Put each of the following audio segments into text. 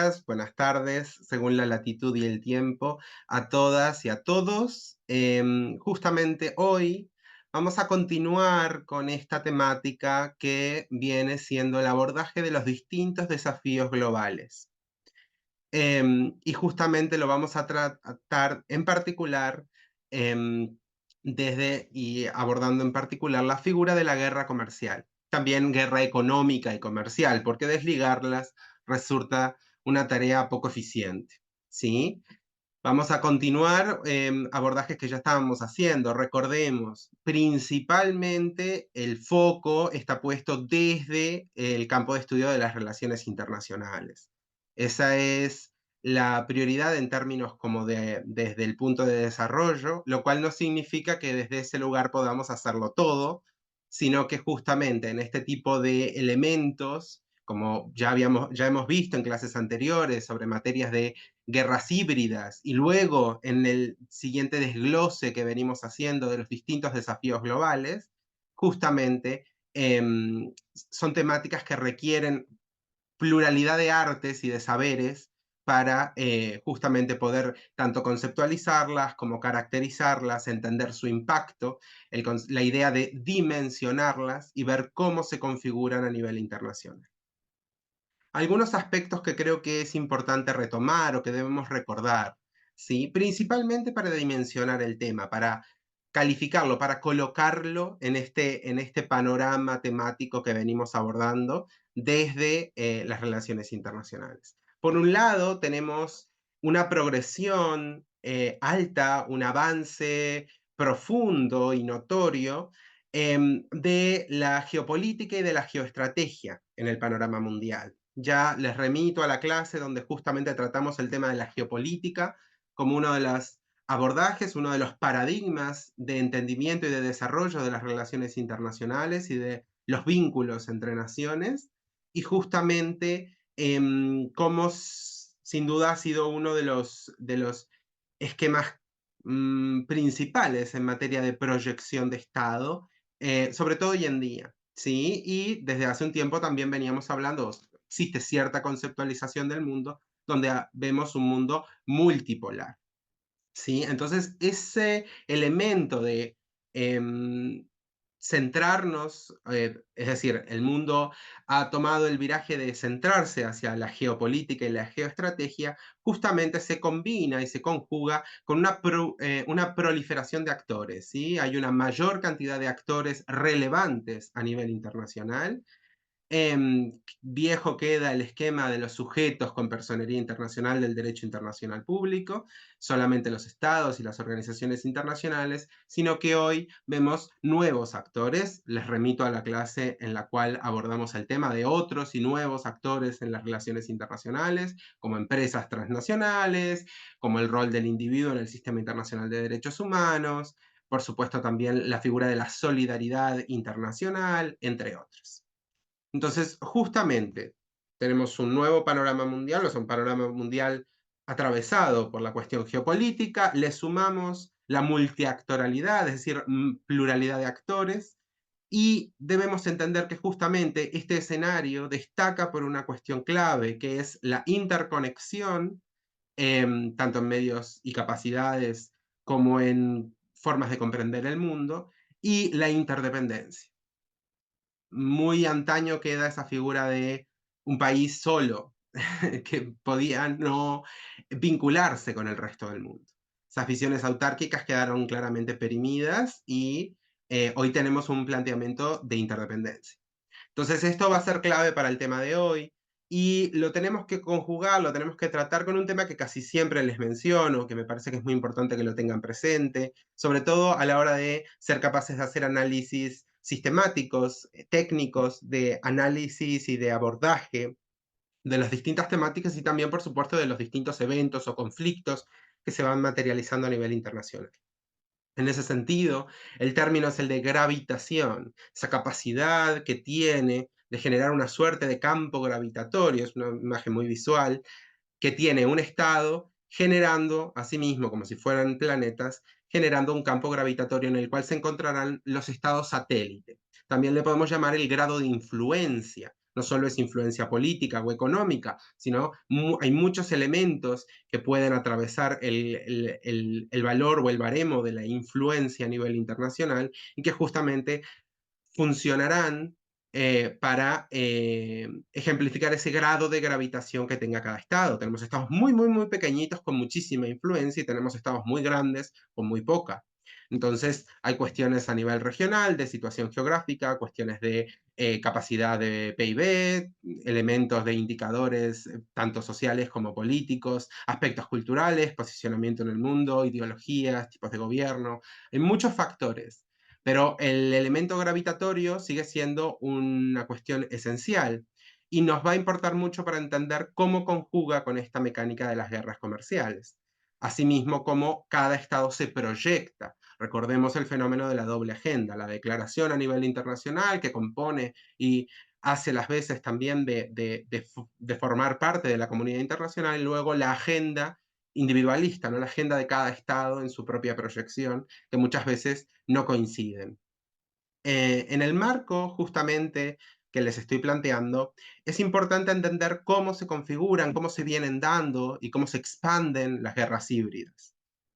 días, buenas tardes, según la latitud y el tiempo, a todas y a todos. Justamente hoy vamos a continuar con esta temática que viene siendo el abordaje de los distintos desafíos globales. Y justamente lo vamos a tratar en particular desde y abordando en particular la figura de la guerra comercial, también guerra económica y comercial, porque desligarlas resulta una tarea poco eficiente, ¿sí? Vamos a continuar abordajes que ya estábamos haciendo. Recordemos, principalmente el foco está puesto desde el campo de estudio de las relaciones internacionales. Esa es la prioridad en términos como desde el punto de desarrollo, lo cual no significa que desde ese lugar podamos hacerlo todo, sino que justamente en este tipo de elementos, como ya hemos visto en clases anteriores sobre materias de guerras híbridas y luego en el siguiente desglose que venimos haciendo de los distintos desafíos globales, justamente son temáticas que requieren pluralidad de artes y de saberes para justamente poder tanto conceptualizarlas como caracterizarlas, entender su impacto, la idea de dimensionarlas y ver cómo se configuran a nivel internacional. Algunos aspectos que creo que es importante retomar o que debemos recordar, ¿sí? Principalmente para dimensionar el tema, para calificarlo, para colocarlo en este panorama temático que venimos abordando desde las relaciones internacionales. Por un lado, tenemos una progresión alta, un avance profundo y notorio de la geopolítica y de la geoestrategia en el panorama mundial. Ya les remito a la clase donde justamente tratamos el tema de la geopolítica como uno de los abordajes, uno de los paradigmas de entendimiento y de desarrollo de las relaciones internacionales y de los vínculos entre naciones, y justamente cómo sin duda ha sido uno de los esquemas principales en materia de proyección de Estado, sobre todo hoy en día, ¿sí? Y desde hace un tiempo también veníamos hablando, existe cierta conceptualización del mundo donde vemos un mundo multipolar, ¿sí? Entonces, ese elemento de em, centrarnos, es decir, el mundo ha tomado el viraje de centrarse hacia la geopolítica y la geoestrategia, justamente se combina y se conjuga con una proliferación de actores, ¿sí? Hay una mayor cantidad de actores relevantes a nivel internacional. Viejo queda el esquema de los sujetos con personería internacional del derecho internacional público, solamente los estados y las organizaciones internacionales, sino que hoy vemos nuevos actores. Les remito a la clase en la cual abordamos el tema de otros y nuevos actores en las relaciones internacionales, como empresas transnacionales, como el rol del individuo en el sistema internacional de derechos humanos, por supuesto también la figura de la solidaridad internacional, entre otros. Entonces, justamente, tenemos un nuevo panorama mundial, o sea, un panorama mundial atravesado por la cuestión geopolítica, le sumamos la multiactoralidad, es decir, pluralidad de actores, y debemos entender que justamente este escenario destaca por una cuestión clave, que es la interconexión, tanto en medios y capacidades como en formas de comprender el mundo, y la interdependencia. Muy antaño queda esa figura de un país solo, que podía no vincularse con el resto del mundo. Esas visiones autárquicas quedaron claramente perimidas y hoy tenemos un planteamiento de interdependencia. Entonces esto va a ser clave para el tema de hoy y lo tenemos que conjugar, lo tenemos que tratar con un tema que casi siempre les menciono, que me parece que es muy importante que lo tengan presente, sobre todo a la hora de ser capaces de hacer análisis sistemáticos, técnicos, de análisis y de abordaje de las distintas temáticas y también, por supuesto, de los distintos eventos o conflictos que se van materializando a nivel internacional. En ese sentido, el término es el de gravitación, esa capacidad que tiene de generar una suerte de campo gravitatorio, es una imagen muy visual, que tiene un estado generando a sí mismo, como si fueran planetas, generando un campo gravitatorio en el cual se encontrarán los estados satélite. También le podemos llamar el grado de influencia no solo es influencia política o económica, sino hay muchos elementos que pueden atravesar el valor o el baremo de la influencia a nivel internacional y que justamente funcionarán para ejemplificar ese grado de gravitación que tenga cada estado. Tenemos estados muy, muy, muy pequeñitos con muchísima influencia y tenemos estados muy grandes con muy poca. Entonces, hay cuestiones a nivel regional, de situación geográfica, cuestiones de capacidad de PIB, elementos de indicadores tanto sociales como políticos, aspectos culturales, posicionamiento en el mundo, ideologías, tipos de gobierno. Hay muchos factores, pero el elemento gravitatorio sigue siendo una cuestión esencial y nos va a importar mucho para entender cómo conjuga con esta mecánica de las guerras comerciales. Asimismo, cómo cada estado se proyecta. Recordemos el fenómeno de la doble agenda, la declaración a nivel internacional que compone y hace las veces también de formar parte de la comunidad internacional, y luego la agenda individualista, ¿no? La agenda de cada estado en su propia proyección, que muchas veces no coinciden. En el marco justamente que les estoy planteando, es importante entender cómo se configuran, cómo se vienen dando y cómo se expanden las guerras híbridas.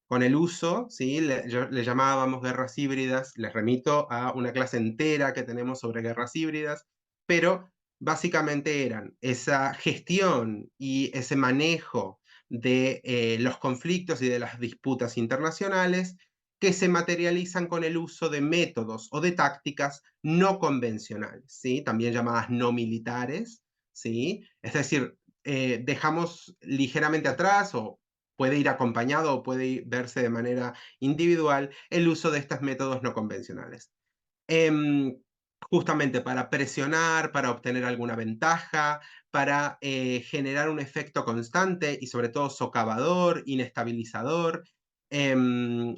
Con el uso, ¿sí? Le llamábamos guerras híbridas, les remito a una clase entera que tenemos sobre guerras híbridas, pero básicamente eran esa gestión y ese manejo de los conflictos y de las disputas internacionales que se materializan con el uso de métodos o de tácticas no convencionales, ¿sí? También llamadas no militares, ¿sí? Es decir, dejamos ligeramente atrás o puede ir acompañado o puede verse de manera individual el uso de estos métodos no convencionales. Em, Justamente para presionar, para obtener alguna ventaja, para generar un efecto constante y sobre todo socavador, inestabilizador, em,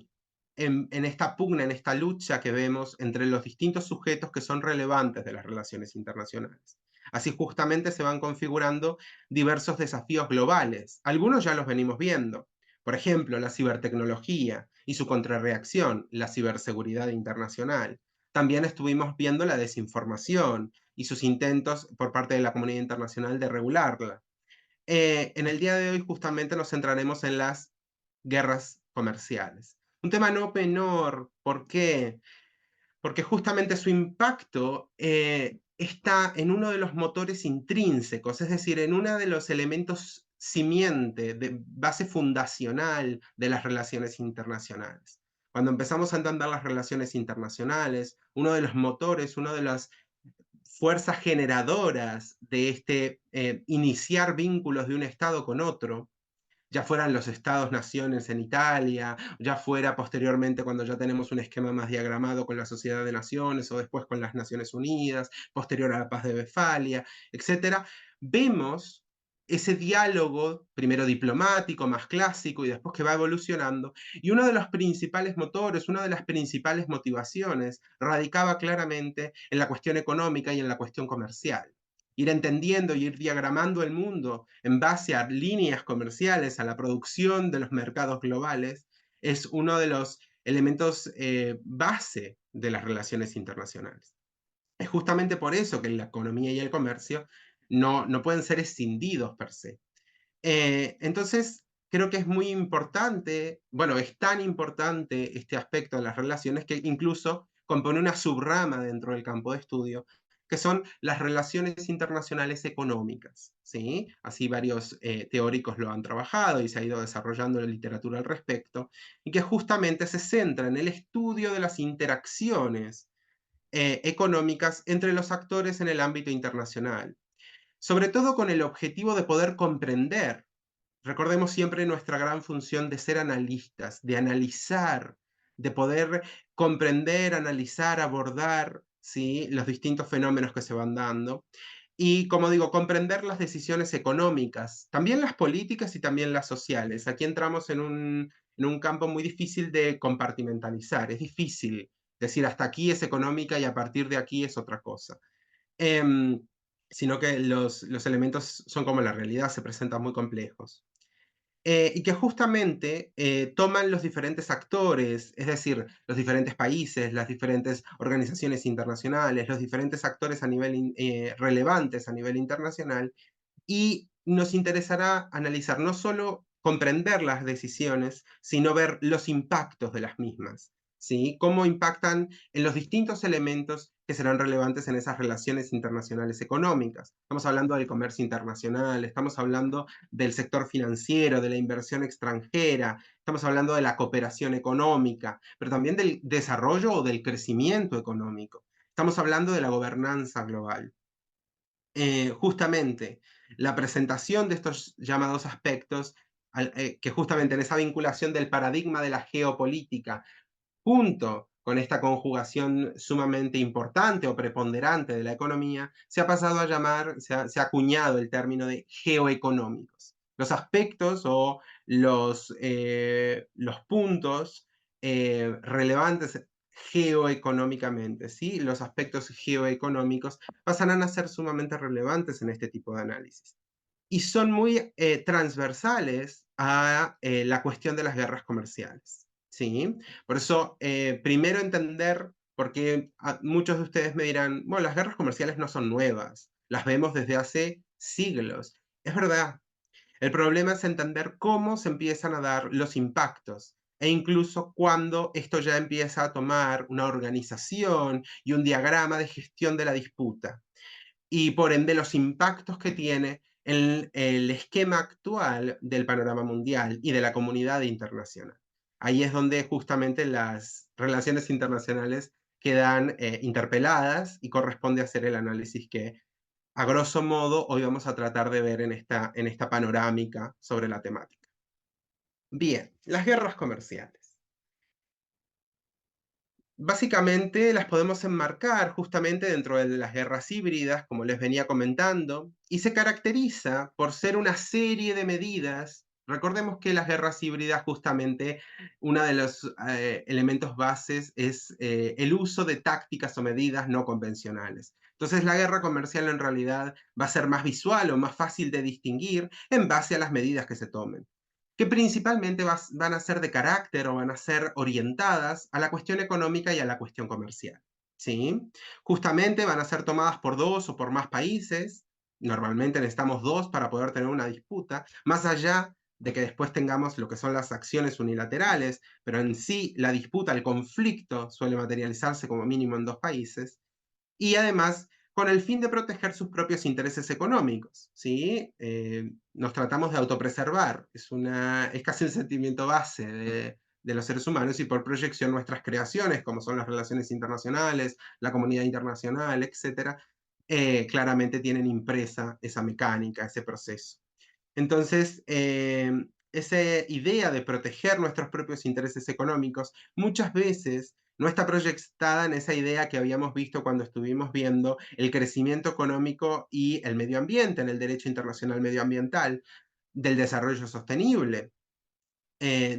en esta pugna, en esta lucha que vemos entre los distintos sujetos que son relevantes de las relaciones internacionales. Así justamente se van configurando diversos desafíos globales. Algunos ya los venimos viendo. Por ejemplo, la cibertecnología y su contrarreacción, la ciberseguridad internacional. También estuvimos viendo la desinformación y sus intentos por parte de la comunidad internacional de regularla. En el día de hoy justamente nos centraremos en las guerras comerciales. Un tema no menor, ¿por qué? Porque justamente su impacto está en uno de los motores intrínsecos, es decir, en uno de los elementos simiente, de base fundacional de las relaciones internacionales. Cuando empezamos a entender las relaciones internacionales, uno de los motores, una de las fuerzas generadoras de este iniciar vínculos de un Estado con otro, ya fueran los estados-naciones en Italia, ya fuera posteriormente cuando ya tenemos un esquema más diagramado con la Sociedad de Naciones o después con las Naciones Unidas, posterior a la Paz de Westfalia, etcétera, vemos ese diálogo, primero diplomático, más clásico, y después que va evolucionando, y uno de los principales motores, una de las principales motivaciones, radicaba claramente en la cuestión económica y en la cuestión comercial. Ir entendiendo y ir diagramando el mundo en base a líneas comerciales, a la producción de los mercados globales, es uno de los elementos base de las relaciones internacionales. Es justamente por eso que la economía y el comercio no pueden ser escindidos per se. Entonces, creo que es muy importante, bueno, es tan importante este aspecto de las relaciones que incluso compone una subrama dentro del campo de estudio, que son las relaciones internacionales económicas, ¿sí? Así varios teóricos lo han trabajado y se ha ido desarrollando la literatura al respecto, y que justamente se centra en el estudio de las interacciones económicas entre los actores en el ámbito internacional, sobre todo con el objetivo de poder comprender. Recordemos siempre nuestra gran función de ser analistas, de analizar, de poder comprender, analizar, abordar, ¿sí? Los distintos fenómenos que se van dando. Y, como digo, comprender las decisiones económicas, también las políticas y también las sociales. Aquí entramos en un campo muy difícil de compartimentalizar. Es difícil decir hasta aquí es económica y a partir de aquí es otra cosa. Sino que los elementos son como la realidad, se presentan muy complejos. y que justamente toman los diferentes actores, es decir, los diferentes países, las diferentes organizaciones internacionales, los diferentes actores a nivel relevantes a nivel internacional, y nos interesará analizar no solo comprender las decisiones, sino ver los impactos de las mismas, ¿sí? Cómo impactan en los distintos elementos que serán relevantes en esas relaciones internacionales económicas. Estamos hablando del comercio internacional, estamos hablando del sector financiero, de la inversión extranjera, estamos hablando de la cooperación económica, pero también del desarrollo o del crecimiento económico. Estamos hablando de la gobernanza global. Justamente la presentación de estos llamados aspectos, que justamente en esa vinculación del paradigma de la geopolítica, junto con esta conjugación sumamente importante o preponderante de la economía, se ha pasado a llamar, se ha acuñado el término de geoeconómicos. Los aspectos o los puntos relevantes geoeconómicamente, ¿sí? Los aspectos geoeconómicos pasarán a ser sumamente relevantes en este tipo de análisis. Y son muy transversales a la cuestión de las guerras comerciales, ¿sí? Por eso, primero entender, porque muchos de ustedes me dirán, bueno, las guerras comerciales no son nuevas, las vemos desde hace siglos. Es verdad, el problema es entender cómo se empiezan a dar los impactos e incluso cuando esto ya empieza a tomar una organización y un diagrama de gestión de la disputa y por ende los impactos que tiene el esquema actual del panorama mundial y de la comunidad internacional. Ahí es donde justamente las relaciones internacionales quedan interpeladas y corresponde hacer el análisis que, a grosso modo, hoy vamos a tratar de ver en esta panorámica sobre la temática. Bien, las guerras comerciales. Básicamente las podemos enmarcar justamente dentro de las guerras híbridas, como les venía comentando, y se caracteriza por ser una serie de medidas. Recordemos que las guerras híbridas justamente uno de los elementos bases es el uso de tácticas o medidas no convencionales. Entonces la guerra comercial en realidad va a ser más visual o más fácil de distinguir en base a las medidas que se tomen, que principalmente van a ser de carácter o van a ser orientadas a la cuestión económica y a la cuestión comercial, ¿sí? Justamente van a ser tomadas por dos o por más países. Normalmente necesitamos dos para poder tener una disputa, más allá de que después tengamos lo que son las acciones unilaterales, pero en sí la disputa, el conflicto suele materializarse como mínimo en dos países, y además con el fin de proteger sus propios intereses económicos, ¿sí? Nos tratamos de autopreservar, es casi un sentimiento base de los seres humanos y por proyección nuestras creaciones, como son las relaciones internacionales, la comunidad internacional, etcétera, claramente tienen impresa esa mecánica, ese proceso. Entonces, esa idea de proteger nuestros propios intereses económicos muchas veces no está proyectada en esa idea que habíamos visto cuando estuvimos viendo el crecimiento económico y el medio ambiente en el derecho internacional medioambiental del desarrollo sostenible,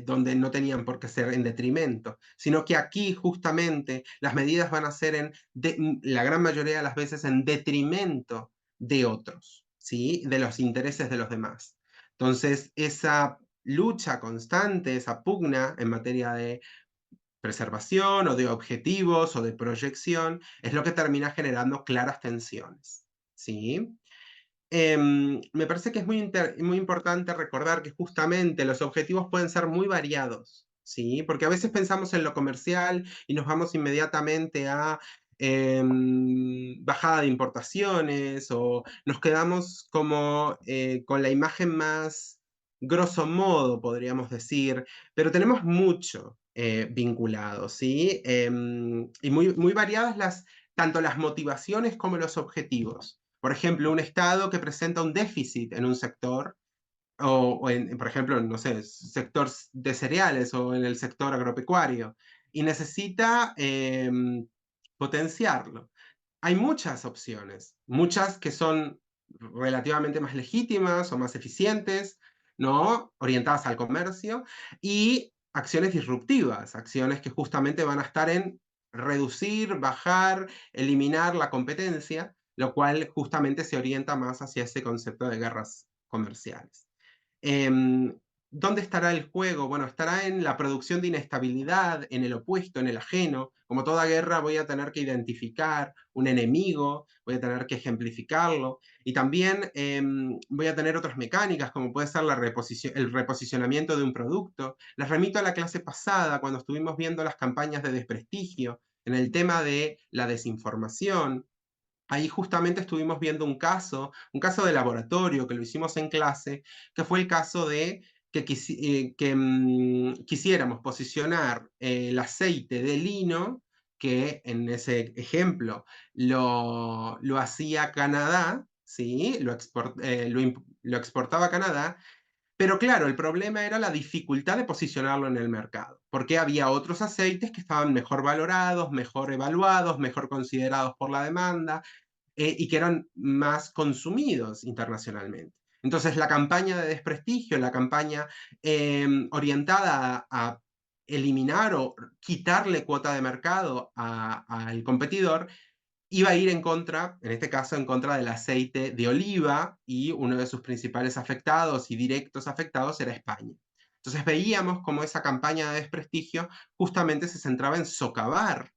donde no tenían por qué ser en detrimento, sino que aquí justamente las medidas van a ser la gran mayoría de las veces en detrimento de otros, ¿sí? De los intereses de los demás. Entonces, esa lucha constante, esa pugna en materia de preservación o de objetivos o de proyección, es lo que termina generando claras tensiones, ¿sí? Me parece que es muy importante recordar que justamente los objetivos pueden ser muy variados, ¿sí? Porque a veces pensamos en lo comercial y nos vamos inmediatamente a bajada de importaciones o nos quedamos como con la imagen más grosso modo, podríamos decir, pero tenemos mucho vinculado, ¿sí? Y muy variadas tanto las motivaciones como los objetivos. Por ejemplo, un Estado que presenta un déficit en un sector, por ejemplo, no sé, sector de cereales o en el sector agropecuario, y necesita potenciarlo. Hay muchas opciones, muchas que son relativamente más legítimas o más eficientes, ¿no? Orientadas al comercio, y acciones disruptivas, acciones que justamente van a estar en reducir, bajar, eliminar la competencia, lo cual justamente se orienta más hacia ese concepto de guerras comerciales. ¿Dónde estará el juego? Bueno, estará en la producción de inestabilidad, en el opuesto, en el ajeno. Como toda guerra, voy a tener que identificar un enemigo, voy a tener que ejemplificarlo, y también voy a tener otras mecánicas, como puede ser el reposicionamiento de un producto. Les remito a la clase pasada, cuando estuvimos viendo las campañas de desprestigio, en el tema de la desinformación. Ahí justamente estuvimos viendo un caso de laboratorio que lo hicimos en clase, que fue el caso de que quisiéramos posicionar el aceite de lino, que en ese ejemplo lo hacía Canadá, ¿sí? Lo exportaba a Canadá, pero claro, el problema era la dificultad de posicionarlo en el mercado, porque había otros aceites que estaban mejor valorados, mejor evaluados, mejor considerados por la demanda, y que eran más consumidos internacionalmente. Entonces, la campaña de desprestigio, la campaña orientada a eliminar o quitarle cuota de mercado al competidor, iba a ir en contra, en este caso, en contra del aceite de oliva, y uno de sus principales afectados y directos afectados era España. Entonces veíamos cómo esa campaña de desprestigio justamente se centraba en socavar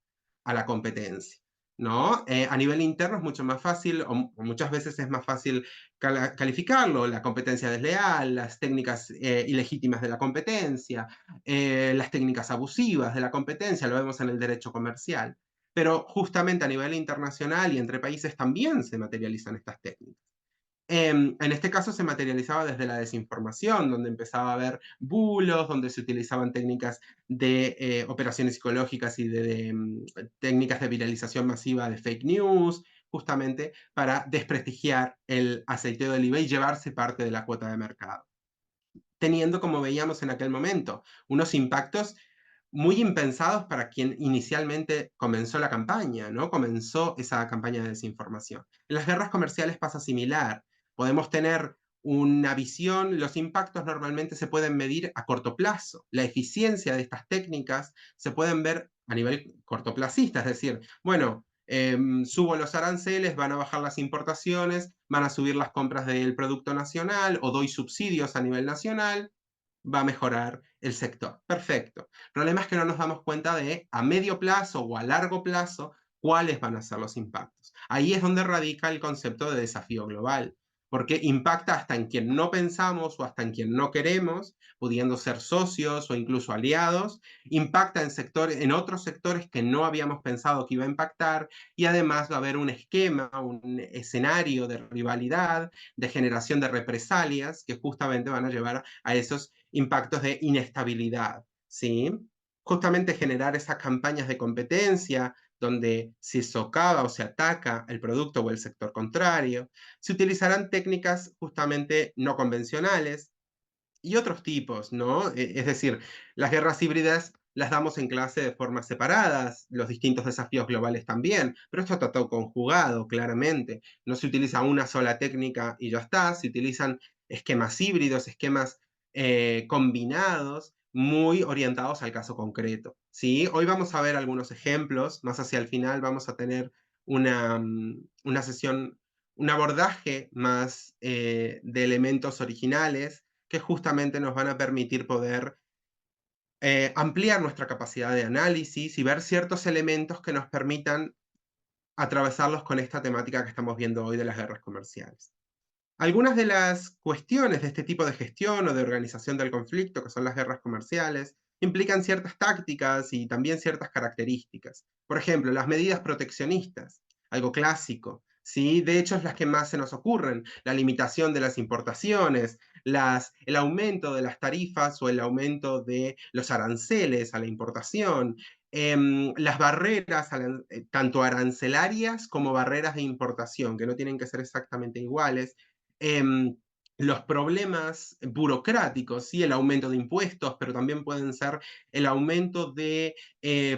a la competencia, ¿no? A nivel interno es mucho más fácil, o muchas veces es más fácil calificarlo: la competencia desleal, las técnicas ilegítimas de la competencia, las técnicas abusivas de la competencia, lo vemos en el derecho comercial. Pero justamente a nivel internacional y entre países también se materializan estas técnicas. En este caso se materializaba desde la desinformación, donde empezaba a haber bulos, donde se utilizaban técnicas de operaciones psicológicas y técnicas de viralización masiva de fake news, justamente para desprestigiar el aceite de oliva y llevarse parte de la cuota de mercado, teniendo, como veíamos en aquel momento, unos impactos muy impensados para quien inicialmente comenzó la campaña, ¿no? Comenzó esa campaña de desinformación. En las guerras comerciales pasa similar. Podemos tener una visión, los impactos normalmente se pueden medir a corto plazo. La eficiencia de estas técnicas se pueden ver a nivel cortoplacista, es decir, bueno, subo los aranceles, van a bajar las importaciones, van a subir las compras del producto nacional, o doy subsidios a nivel nacional, va a mejorar el sector. Perfecto. El problema es que no nos damos cuenta de a medio plazo o a largo plazo cuáles van a ser los impactos. Ahí es donde radica el concepto de desafío global, porque impacta hasta en quien no pensamos o hasta en quien no queremos, pudiendo ser socios o incluso aliados, impacta en otros sectores que no habíamos pensado que iba a impactar, y además va a haber un esquema, un escenario de rivalidad, de generación de represalias que justamente van a llevar a esos impactos de inestabilidad, ¿sí? Justamente generar esas campañas de competencia donde se socava o se ataca el producto o el sector contrario. Se utilizarán técnicas justamente no convencionales y otros tipos, ¿no? Es decir, las guerras híbridas las damos en clase de formas separadas, los distintos desafíos globales también, pero esto está todo conjugado, claramente. No se utiliza una sola técnica y ya está, se utilizan esquemas híbridos, esquemas combinados, muy orientados al caso concreto, ¿sí? Hoy vamos a ver algunos ejemplos, más hacia el final vamos a tener una sesión, un abordaje más de elementos originales que justamente nos van a permitir poder ampliar nuestra capacidad de análisis y ver ciertos elementos que nos permitan atravesarlos con esta temática que estamos viendo hoy de las guerras comerciales. Algunas de las cuestiones de este tipo de gestión o de organización del conflicto, que son las guerras comerciales, implican ciertas tácticas y también ciertas características. Por ejemplo, las medidas proteccionistas, algo clásico, ¿sí? De hecho, es las que más se nos ocurren: la limitación de las importaciones, el aumento de las tarifas o el aumento de los aranceles a la importación, las barreras tanto arancelarias como barreras de importación, que no tienen que ser exactamente iguales, em, los problemas burocráticos, ¿sí? El aumento de impuestos, pero también pueden ser el aumento de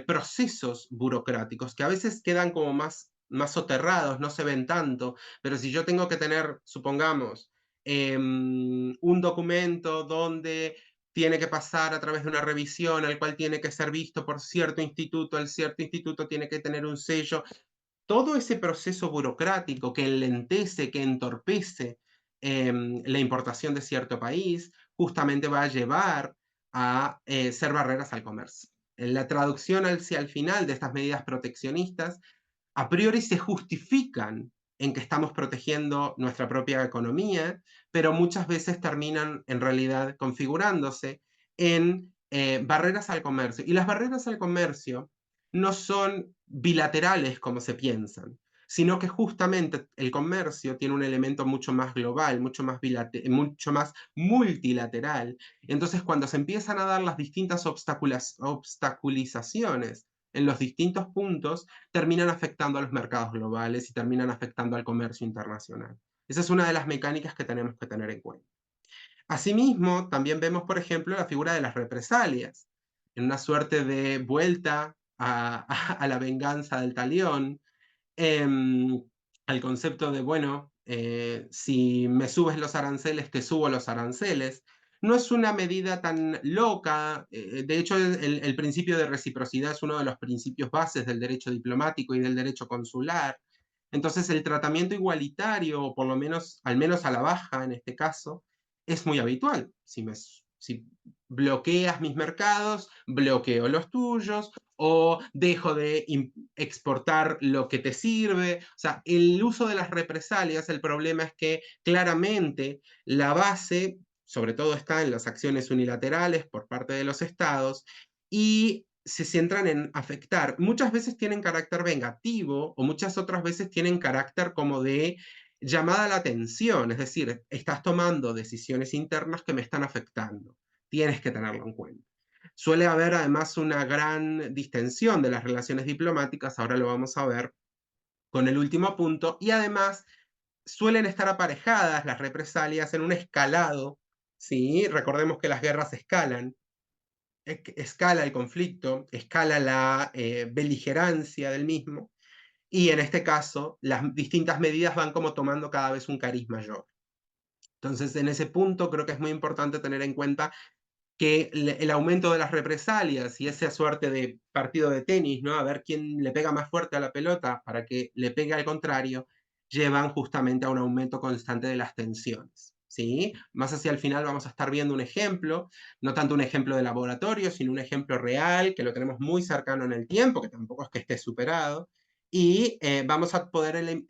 procesos burocráticos, que a veces quedan como más soterrados, no se ven tanto, pero si yo tengo que tener, supongamos, un documento donde tiene que pasar a través de una revisión, al cual tiene que ser visto por cierto instituto, el cierto instituto tiene que tener un sello, todo ese proceso burocrático que enlentece, que entorpece la importación de cierto país, justamente va a llevar a ser barreras al comercio. En la traducción hacia el final de estas medidas proteccionistas, a priori se justifican en que estamos protegiendo nuestra propia economía, pero muchas veces terminan en realidad configurándose en barreras al comercio. Y las barreras al comercio no son bilaterales como se piensan, sino que justamente el comercio tiene un elemento mucho más global, mucho más multilateral. Entonces, cuando se empiezan a dar las distintas obstaculizaciones en los distintos puntos, terminan afectando a los mercados globales y terminan afectando al comercio internacional. Esa es una de las mecánicas que tenemos que tener en cuenta. Asimismo, también vemos, por ejemplo, la figura de las represalias, en una suerte de vuelta a la venganza del talión, em, al concepto de, bueno, si me subes los aranceles, te subo los aranceles. No es una medida tan loca, de hecho el principio de reciprocidad es uno de los principios bases del derecho diplomático y del derecho consular. Entonces el tratamiento igualitario, o por lo menos, al menos a la baja en este caso, es muy habitual. Si bloqueas mis mercados, bloqueo los tuyos, o dejo de exportar lo que te sirve. O sea, el uso de las represalias, el problema es que claramente la base, sobre todo, está en las acciones unilaterales por parte de los estados y se centran en afectar. Muchas veces tienen carácter vengativo o muchas otras veces tienen carácter como de llamada a la atención, es decir, estás tomando decisiones internas que me están afectando. Tienes que tenerlo en cuenta. Suele haber además una gran distensión de las relaciones diplomáticas, ahora lo vamos a ver con el último punto, y además suelen estar aparejadas las represalias en un escalado, ¿sí? Recordemos que las guerras escalan, escala el conflicto, escala la beligerancia del mismo, y en este caso las distintas medidas van como tomando cada vez un cariz mayor. Entonces, en ese punto creo que es muy importante tener en cuenta que el aumento de las represalias y esa suerte de partido de tenis, ¿no? A ver quién le pega más fuerte a la pelota para que le pegue al contrario, llevan justamente a un aumento constante de las tensiones, ¿sí? Más hacia el final vamos a estar viendo un ejemplo, no tanto un ejemplo de laboratorio, sino un ejemplo real, que lo tenemos muy cercano en el tiempo, que tampoco es que esté superado, y vamos a poder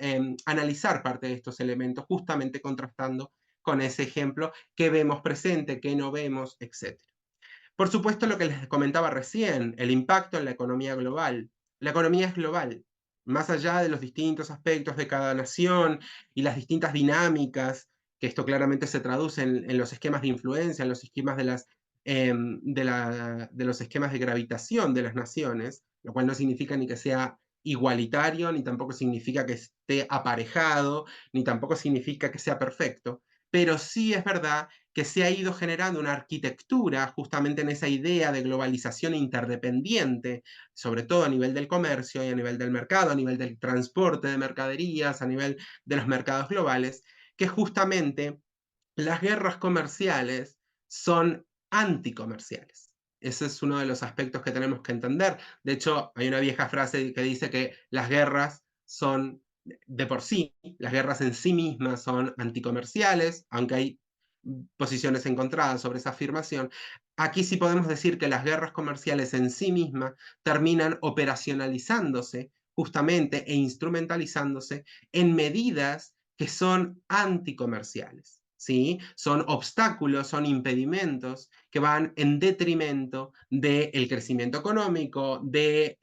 analizar parte de estos elementos justamente contrastando con ese ejemplo que vemos presente, que no vemos, etc. Por supuesto, lo que les comentaba recién, el impacto en la economía global. La economía es global, más allá de los distintos aspectos de cada nación y las distintas dinámicas, que esto claramente se traduce en los esquemas de influencia, en los esquemas de los esquemas de gravitación de las naciones, lo cual no significa ni que sea igualitario, ni tampoco significa que esté aparejado, ni tampoco significa que sea perfecto, pero sí es verdad que se ha ido generando una arquitectura justamente en esa idea de globalización interdependiente, sobre todo a nivel del comercio y a nivel del mercado, a nivel del transporte de mercaderías, a nivel de los mercados globales, que justamente las guerras comerciales son anticomerciales. Ese es uno de los aspectos que tenemos que entender. De hecho, hay una vieja frase que dice que las guerras son de por sí, las guerras en sí mismas son anticomerciales, aunque hay posiciones encontradas sobre esa afirmación. Aquí sí podemos decir que las guerras comerciales en sí mismas terminan operacionalizándose justamente e instrumentalizándose en medidas que son anticomerciales. ¿Sí? Son obstáculos, son impedimentos que van en detrimento del crecimiento económico, de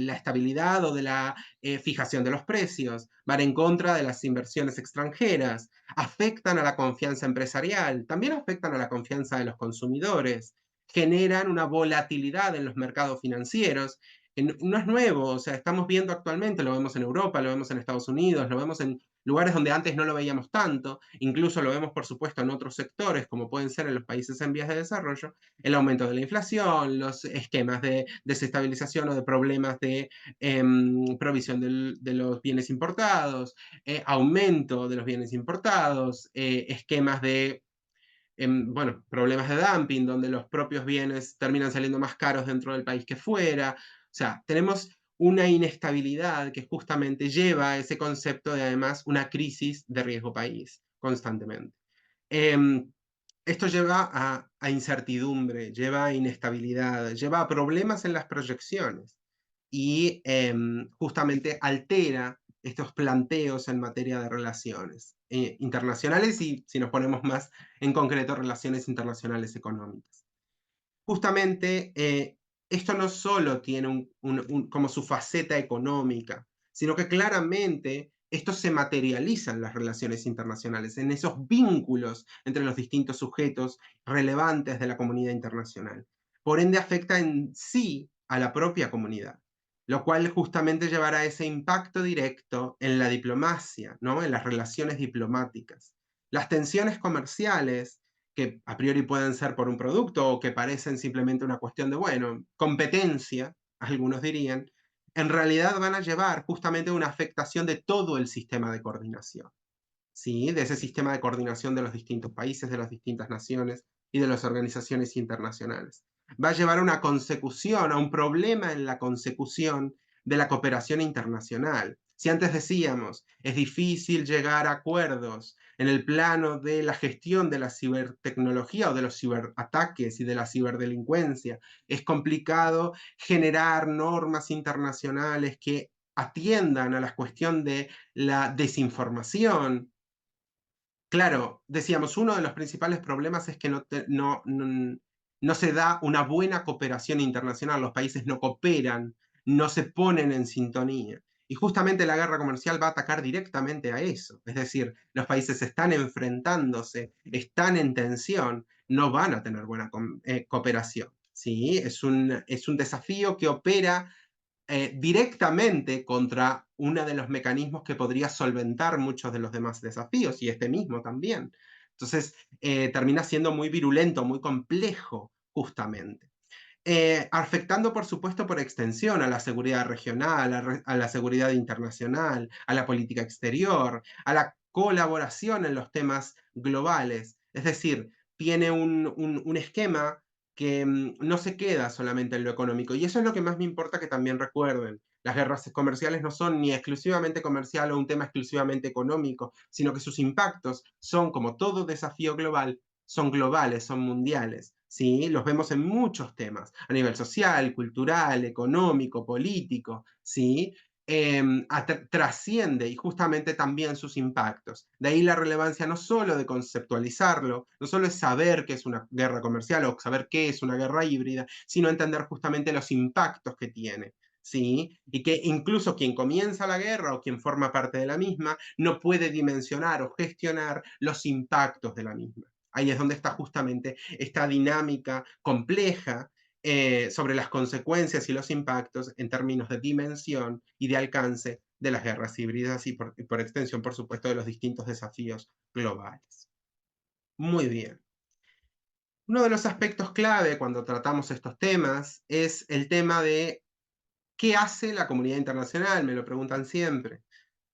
la estabilidad o de la fijación de los precios, van en contra de las inversiones extranjeras, afectan a la confianza empresarial, también afectan a la confianza de los consumidores, generan una volatilidad en los mercados financieros, que no es nuevo, o sea, estamos viendo actualmente, lo vemos en Europa, lo vemos en Estados Unidos, lo vemos en lugares donde antes no lo veíamos tanto, incluso lo vemos por supuesto en otros sectores, como pueden ser en los países en vías de desarrollo, el aumento de la inflación, los esquemas de desestabilización o de problemas de provisión de los bienes importados, aumento de los bienes importados, esquemas de bueno, problemas de dumping, donde los propios bienes terminan saliendo más caros dentro del país que fuera. O sea, tenemos una inestabilidad que justamente lleva a ese concepto de además una crisis de riesgo país constantemente. Esto lleva a incertidumbre, lleva a inestabilidad, lleva a problemas en las proyecciones y justamente altera estos planteos en materia de relaciones internacionales y, si nos ponemos más en concreto, relaciones internacionales económicas. Justamente, esto no solo tiene como su faceta económica, sino que claramente esto se materializa en las relaciones internacionales, en esos vínculos entre los distintos sujetos relevantes de la comunidad internacional. Por ende, afecta en sí a la propia comunidad, lo cual justamente llevará a ese impacto directo en la diplomacia, ¿no? En las relaciones diplomáticas. Las tensiones comerciales que a priori pueden ser por un producto o que parecen simplemente una cuestión de, bueno, competencia, algunos dirían, en realidad van a llevar justamente a una afectación de todo el sistema de coordinación, ¿sí? De ese sistema de coordinación de los distintos países, de las distintas naciones y de las organizaciones internacionales. Va a llevar a una consecución, a un problema en la consecución de la cooperación internacional. Si antes decíamos, es difícil llegar a acuerdos en el plano de la gestión de la cibertecnología o de los ciberataques y de la ciberdelincuencia, es complicado generar normas internacionales que atiendan a la cuestión de la desinformación. Claro, decíamos, uno de los principales problemas es que no se da una buena cooperación internacional, los países no cooperan, no se ponen en sintonía. Y justamente la guerra comercial va a atacar directamente a eso. Es decir, los países están enfrentándose, están en tensión, no van a tener buena cooperación. ¿Sí? Es un desafío que opera directamente contra uno de los mecanismos que podría solventar muchos de los demás desafíos, y este mismo también. Entonces, termina siendo muy virulento, muy complejo, justamente. Afectando, por supuesto, por extensión a la seguridad regional, a la seguridad internacional, a la política exterior, a la colaboración en los temas globales. Es decir, tiene un esquema que no se queda solamente en lo económico. Y eso es lo que más me importa que también recuerden. Las guerras comerciales no son ni exclusivamente comercial o un tema exclusivamente económico, sino que sus impactos son, como todo desafío global, son globales, son mundiales. ¿Sí? Los vemos en muchos temas, a nivel social, cultural, económico, político, ¿sí? Trasciende y justamente también sus impactos. De ahí la relevancia no solo de conceptualizarlo, no solo es saber qué es una guerra comercial o saber qué es una guerra híbrida, sino entender justamente los impactos que tiene. ¿Sí? Y que incluso quien comienza la guerra o quien forma parte de la misma no puede dimensionar o gestionar los impactos de la misma. Ahí es donde está justamente esta dinámica compleja sobre las consecuencias y los impactos en términos de dimensión y de alcance de las guerras híbridas y por extensión, por supuesto, de los distintos desafíos globales. Muy bien. Uno de los aspectos clave cuando tratamos estos temas es el tema de qué hace la comunidad internacional, me lo preguntan siempre.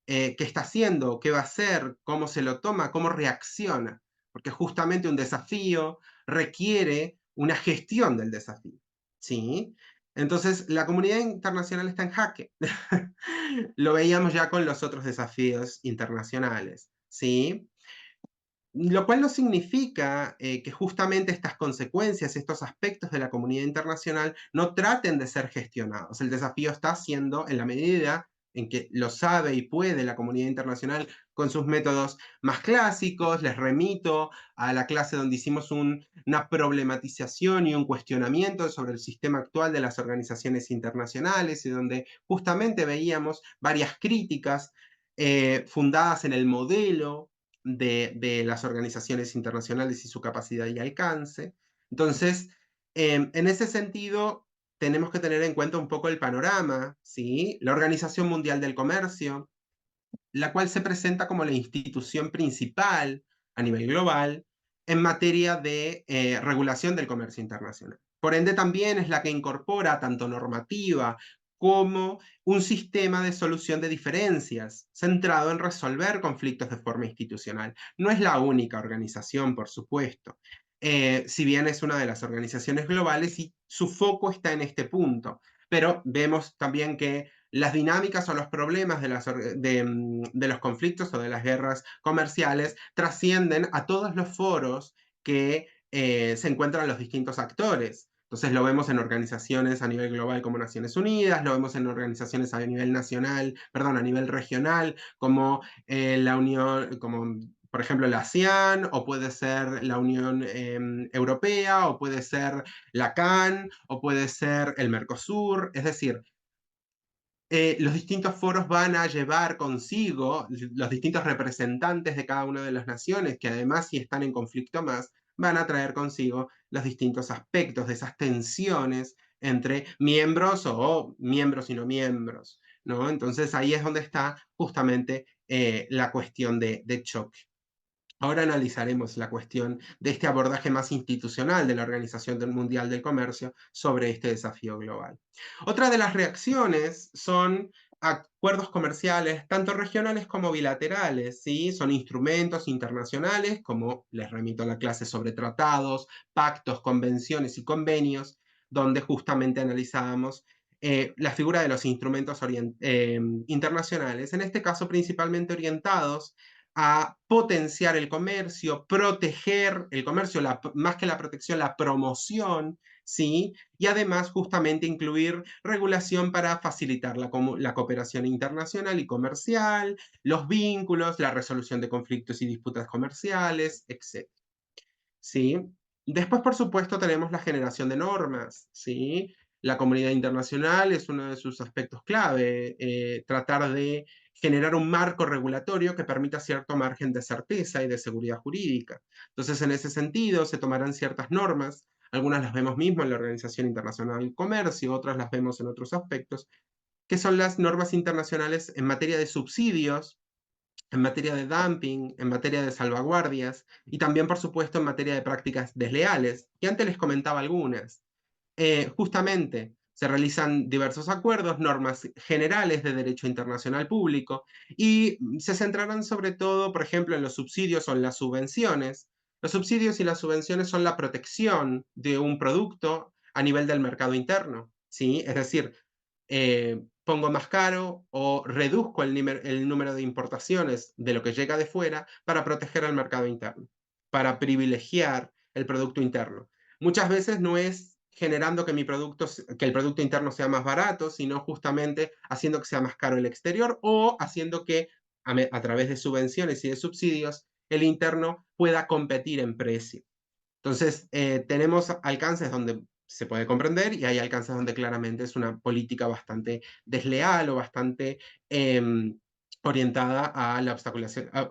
Qué está haciendo, qué va a hacer, cómo se lo toma, cómo reacciona, porque justamente un desafío requiere una gestión del desafío, ¿sí? Entonces, la comunidad internacional está en jaque. Lo veíamos ya con los otros desafíos internacionales, ¿sí? Lo cual no significa que justamente estas consecuencias, estos aspectos de la comunidad internacional no traten de ser gestionados. El desafío está siendo, en la medida en que lo sabe y puede la comunidad internacional con sus métodos más clásicos, les remito a la clase donde hicimos una problematización y un cuestionamiento sobre el sistema actual de las organizaciones internacionales y donde justamente veíamos varias críticas fundadas en el modelo de las organizaciones internacionales y su capacidad y alcance. Entonces, en ese sentido, tenemos que tener en cuenta un poco el panorama, ¿sí? La Organización Mundial del Comercio, la cual se presenta como la institución principal a nivel global en materia de regulación del comercio internacional. Por ende, también es la que incorpora tanto normativa como un sistema de solución de diferencias centrado en resolver conflictos de forma institucional. No es la única organización, por supuesto, si bien es una de las organizaciones globales y su foco está en este punto, pero vemos también que las dinámicas o los problemas de los conflictos o de las guerras comerciales trascienden a todos los foros que se encuentran los distintos actores. Entonces lo vemos en organizaciones a nivel global como Naciones Unidas, lo vemos en organizaciones a nivel nacional, perdón, a nivel regional, como la Unión, como por ejemplo la ASEAN, o puede ser la Unión Europea, o puede ser la CAN, o puede ser el Mercosur. Es decir, los distintos foros van a llevar consigo los distintos representantes de cada una de las naciones, que además si están en conflicto más, van a traer consigo los distintos aspectos de esas tensiones entre miembros o miembros y no miembros, ¿no? Entonces ahí es donde está justamente la cuestión de choque. Ahora analizaremos la cuestión de este abordaje más institucional de la Organización Mundial del Comercio sobre este desafío global. Otra de las reacciones son acuerdos comerciales, tanto regionales como bilaterales, ¿sí? Son instrumentos internacionales, como les remito a la clase sobre tratados, pactos, convenciones y convenios, donde justamente analizábamos la figura de los instrumentos internacionales, en este caso principalmente orientados a potenciar el comercio, proteger el comercio, más que la protección, la promoción, ¿sí? Y además justamente incluir regulación para facilitar la cooperación internacional y comercial, los vínculos, la resolución de conflictos y disputas comerciales, etc. ¿Sí? Después, por supuesto, tenemos la generación de normas, ¿sí? La comunidad internacional es uno de sus aspectos clave, tratar de generar un marco regulatorio que permita cierto margen de certeza y de seguridad jurídica. Entonces, en ese sentido, se tomarán ciertas normas, algunas las vemos mismo en la Organización Internacional del Comercio, otras las vemos en otros aspectos, que son las normas internacionales en materia de subsidios, en materia de dumping, en materia de salvaguardias y también, por supuesto, en materia de prácticas desleales. Y antes les comentaba algunas. Justamente se realizan diversos acuerdos, normas generales de derecho internacional público y se centrarán sobre todo, por ejemplo, en los subsidios o en las subvenciones. Los subsidios y las subvenciones son la protección de un producto a nivel del mercado interno, ¿sí? Es decir, pongo más caro o reduzco el número de importaciones de lo que llega de fuera para proteger el mercado interno, para privilegiar el producto interno. Muchas veces no es generando que el producto interno sea más barato, sino justamente haciendo que sea más caro el exterior o haciendo que a través de subvenciones y de subsidios el interno pueda competir en precio. Entonces, tenemos alcances donde se puede comprender y hay alcances donde claramente es una política bastante desleal o bastante orientada a la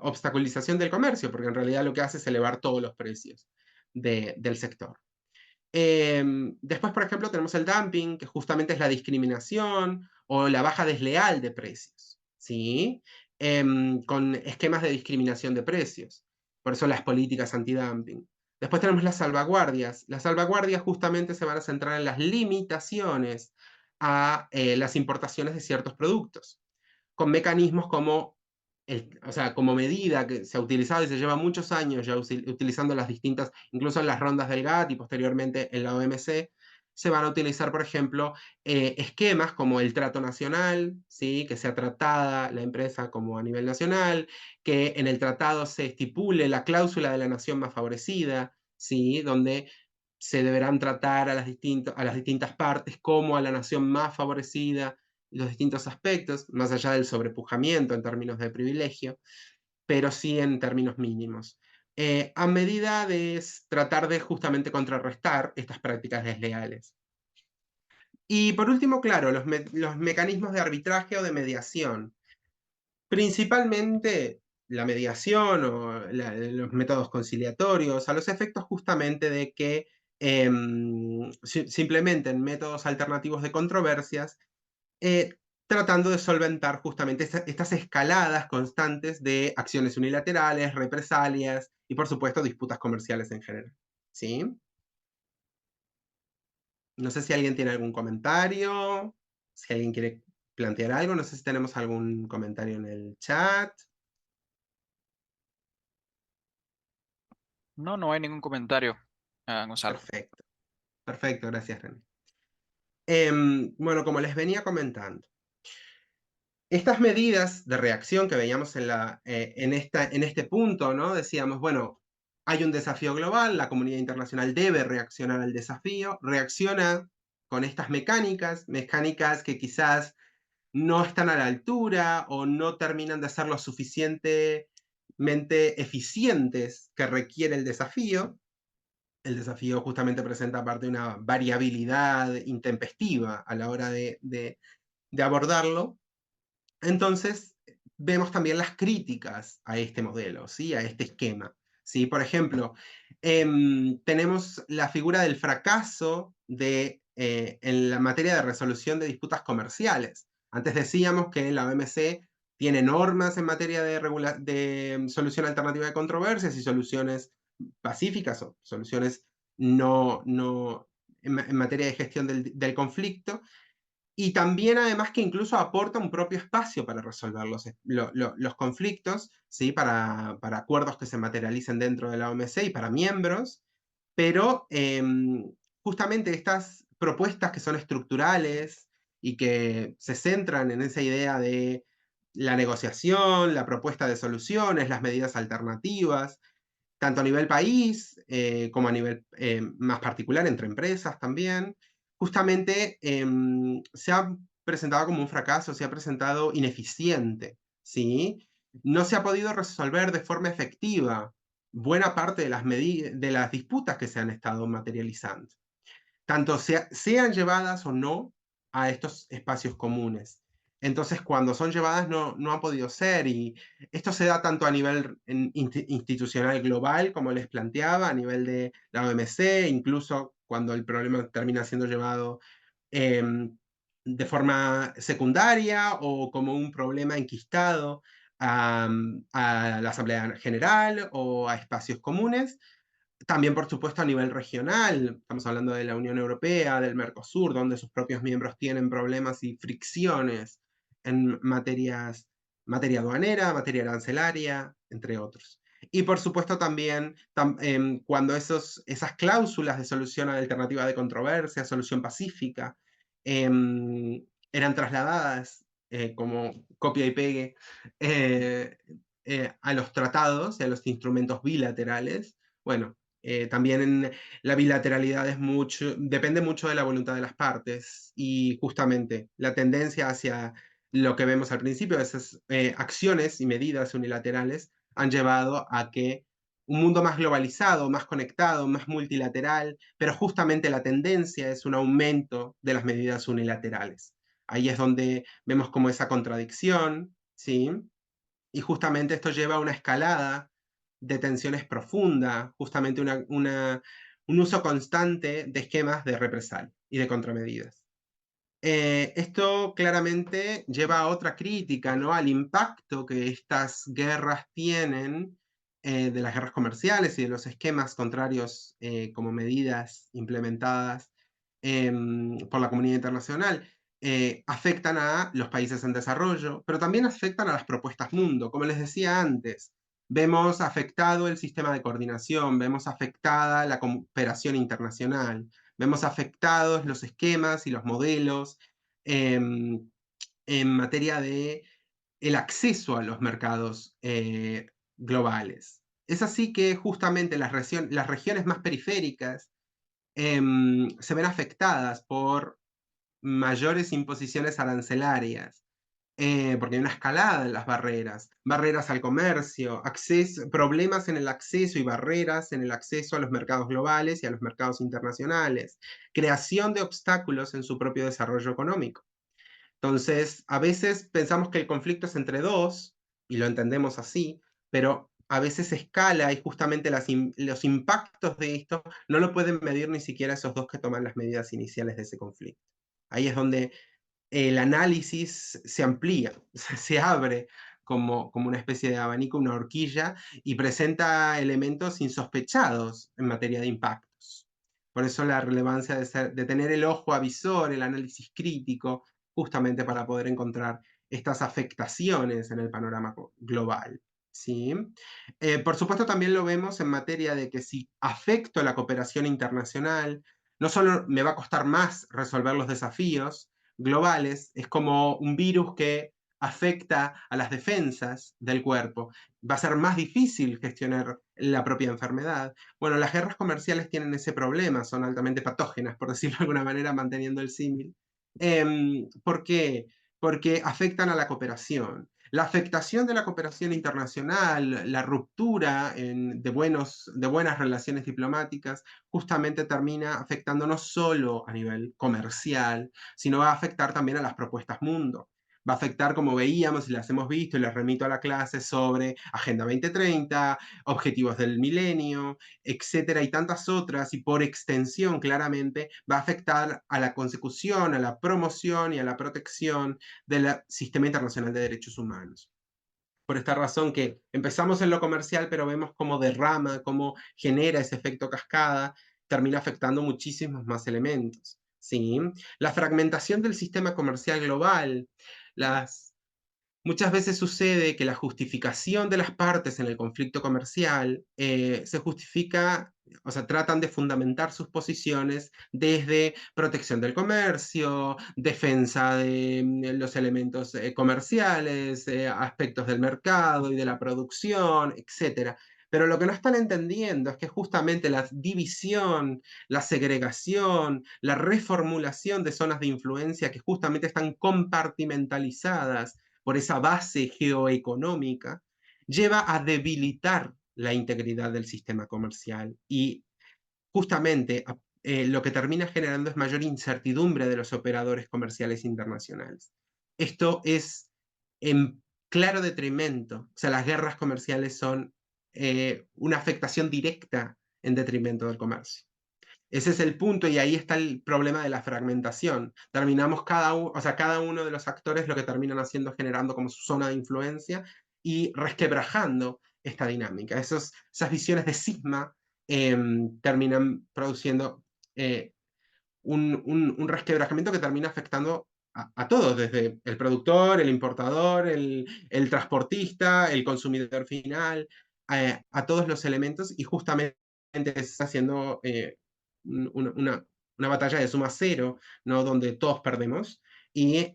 obstaculización del comercio, porque en realidad lo que hace es elevar todos los precios del sector. Después, por ejemplo, tenemos el dumping, que justamente es la discriminación o la baja desleal de precios, ¿sí? Con esquemas de discriminación de precios. Por eso las políticas antidumping. Después tenemos las salvaguardias. Las salvaguardias justamente se van a centrar en las limitaciones a las importaciones de ciertos productos, con mecanismos como, o sea, como medida que se ha utilizado y se lleva muchos años ya utilizando las distintas, incluso en las rondas del GATT y posteriormente en la OMC, se van a utilizar, por ejemplo, esquemas como el trato nacional, ¿sí? Que sea tratada la empresa como a nivel nacional, que en el tratado se estipule la cláusula de la nación más favorecida, ¿sí? Donde se deberán tratar a las distintas partes como a la nación más favorecida, los distintos aspectos, más allá del sobrepujamiento en términos de privilegio, pero sí en términos mínimos, a medida de tratar de justamente contrarrestar estas prácticas desleales. Y por último, claro, los mecanismos de arbitraje o de mediación. Principalmente la mediación o los métodos conciliatorios, a los efectos justamente de que se implementen métodos alternativos de controversias, tratando de solventar justamente estas escaladas constantes de acciones unilaterales, represalias y por supuesto disputas comerciales en general. ¿Sí? No sé si alguien tiene algún comentario, si alguien quiere plantear algo, no sé si tenemos algún comentario en el chat. No, no hay ningún comentario, Gonzalo. Perfecto, perfecto, gracias René. Bueno, como les venía comentando, estas medidas de reacción que veíamos en este punto, ¿no? Decíamos, bueno, Hay un desafío global, la comunidad internacional debe reaccionar al desafío, reacciona con estas mecánicas que quizás no están a la altura o no terminan de ser lo suficientemente eficientes que requiere el desafío. El desafío justamente presenta aparte una variabilidad intempestiva a la hora de abordarlo. Entonces, vemos también las críticas a este modelo, ¿sí? A este esquema. ¿Sí? Por ejemplo, tenemos la figura del fracaso en la materia de resolución de disputas comerciales. Antes decíamos que la OMC tiene normas en materia de solución alternativa de controversias y soluciones pacíficas o soluciones en materia de gestión del conflicto, y también además que incluso aporta un propio espacio para resolver los conflictos, ¿sí? Para acuerdos que se materialicen dentro de la OMC y para miembros, pero justamente estas propuestas que son estructurales y que se centran en esa idea de la negociación, la propuesta de soluciones, las medidas alternativas, tanto a nivel país como a nivel más particular entre empresas también, justamente se ha presentado como un fracaso, se ha presentado ineficiente, ¿sí? No se ha podido resolver de forma efectiva buena parte de las disputas que se han estado materializando, tanto sean llevadas o no a estos espacios comunes. Entonces, cuando son llevadas no han podido ser, y esto se da tanto a nivel institucional global, como les planteaba, a nivel de la OMC, incluso cuando el problema termina siendo llevado eh, de forma secundaria o como un problema enquistado a la Asamblea General o a espacios comunes. También, por supuesto, a nivel regional, estamos hablando de la Unión Europea, del Mercosur, donde sus propios miembros tienen problemas y fricciones en materia aduanera, materia arancelaria, entre otros. Y por supuesto también cuando esas cláusulas de solución alternativa de controversia, solución pacífica, eran trasladadas como copia y pegue eh, a los tratados y a los instrumentos bilaterales. Bueno, también la bilateralidad depende mucho de la voluntad de las partes, y justamente la tendencia hacia lo que vemos al principio, esas acciones y medidas unilaterales han llevado a que un mundo más globalizado, más conectado, más multilateral, pero justamente la tendencia es un aumento de las medidas unilaterales. Ahí es donde vemos como esa contradicción, ¿sí? Y justamente esto lleva a una escalada de tensiones profunda, justamente un uso constante de esquemas de represalia y de contramedidas. Esto claramente lleva a otra crítica, ¿no? Al impacto que estas guerras tienen, de las guerras comerciales y de los esquemas contrarios como medidas implementadas por la comunidad internacional. Afectan a los países en desarrollo, pero también afectan a las propuestas mundo. Como les decía antes, vemos afectado el sistema de coordinación, vemos afectada la cooperación internacional, vemos afectados los esquemas y los modelos en materia de el acceso a los mercados globales. Es así que justamente las regiones más periféricas se ven afectadas por mayores imposiciones arancelarias, porque hay una escalada en las barreras al comercio, problemas en el acceso y barreras en el acceso a los mercados globales y a los mercados internacionales, creación de obstáculos en su propio desarrollo económico. Entonces, a veces pensamos que el conflicto es entre dos, y lo entendemos así, pero a veces escala y justamente los impactos de esto no lo pueden medir ni siquiera esos dos que toman las medidas iniciales de ese conflicto. Ahí es donde el análisis se amplía, se abre como una especie de abanico, una horquilla, y presenta elementos insospechados en materia de impactos. Por eso la relevancia de tener el ojo avisor, el análisis crítico, justamente para poder encontrar estas afectaciones en el panorama global. ¿Sí? Por supuesto, también lo vemos en materia de que si afecto la cooperación internacional, no solo me va a costar más resolver los desafíos globales, es como un virus que afecta a las defensas del cuerpo, va a ser más difícil gestionar la propia enfermedad. Bueno, las guerras comerciales tienen ese problema, son altamente patógenas, por decirlo de alguna manera, manteniendo el símil. ¿Por qué? Porque afectan a la cooperación. La afectación de la cooperación internacional, la ruptura de buenas relaciones diplomáticas, justamente termina afectando no solo a nivel comercial, sino va a afectar también a las propuestas mundo. Va a afectar, como veíamos y las hemos visto, y les remito a la clase sobre Agenda 2030, Objetivos del Milenio, etcétera, y tantas otras, y por extensión, claramente, va a afectar a la consecución, a la promoción y a la protección del sistema internacional de derechos humanos. Por esta razón que empezamos en lo comercial, pero vemos cómo derrama, cómo genera ese efecto cascada, termina afectando muchísimos más elementos. ¿Sí? La fragmentación del sistema comercial global, las muchas veces sucede que la justificación de las partes en el conflicto comercial se justifica, o sea, tratan de fundamentar sus posiciones desde protección del comercio, defensa de los elementos comerciales, aspectos del mercado y de la producción, etcétera. Pero lo que no están entendiendo es que justamente la división, la segregación, la reformulación de zonas de influencia que justamente están compartimentalizadas por esa base geoeconómica, lleva a debilitar la integridad del sistema comercial y justamente lo que termina generando es mayor incertidumbre de los operadores comerciales internacionales. Esto es en claro detrimento, o sea, las guerras comerciales son una afectación directa en detrimento del comercio. Ese es el punto y ahí está el problema de la fragmentación. Terminamos o sea, cada uno de los actores lo que terminan haciendo es generando como su zona de influencia y resquebrajando esta dinámica. Esas visiones de cisma terminan produciendo eh, un resquebrajamiento que termina afectando a todos, desde el productor, el importador, el transportista, el consumidor final, a todos los elementos y justamente está haciendo una batalla de suma cero, ¿no? Donde todos perdemos y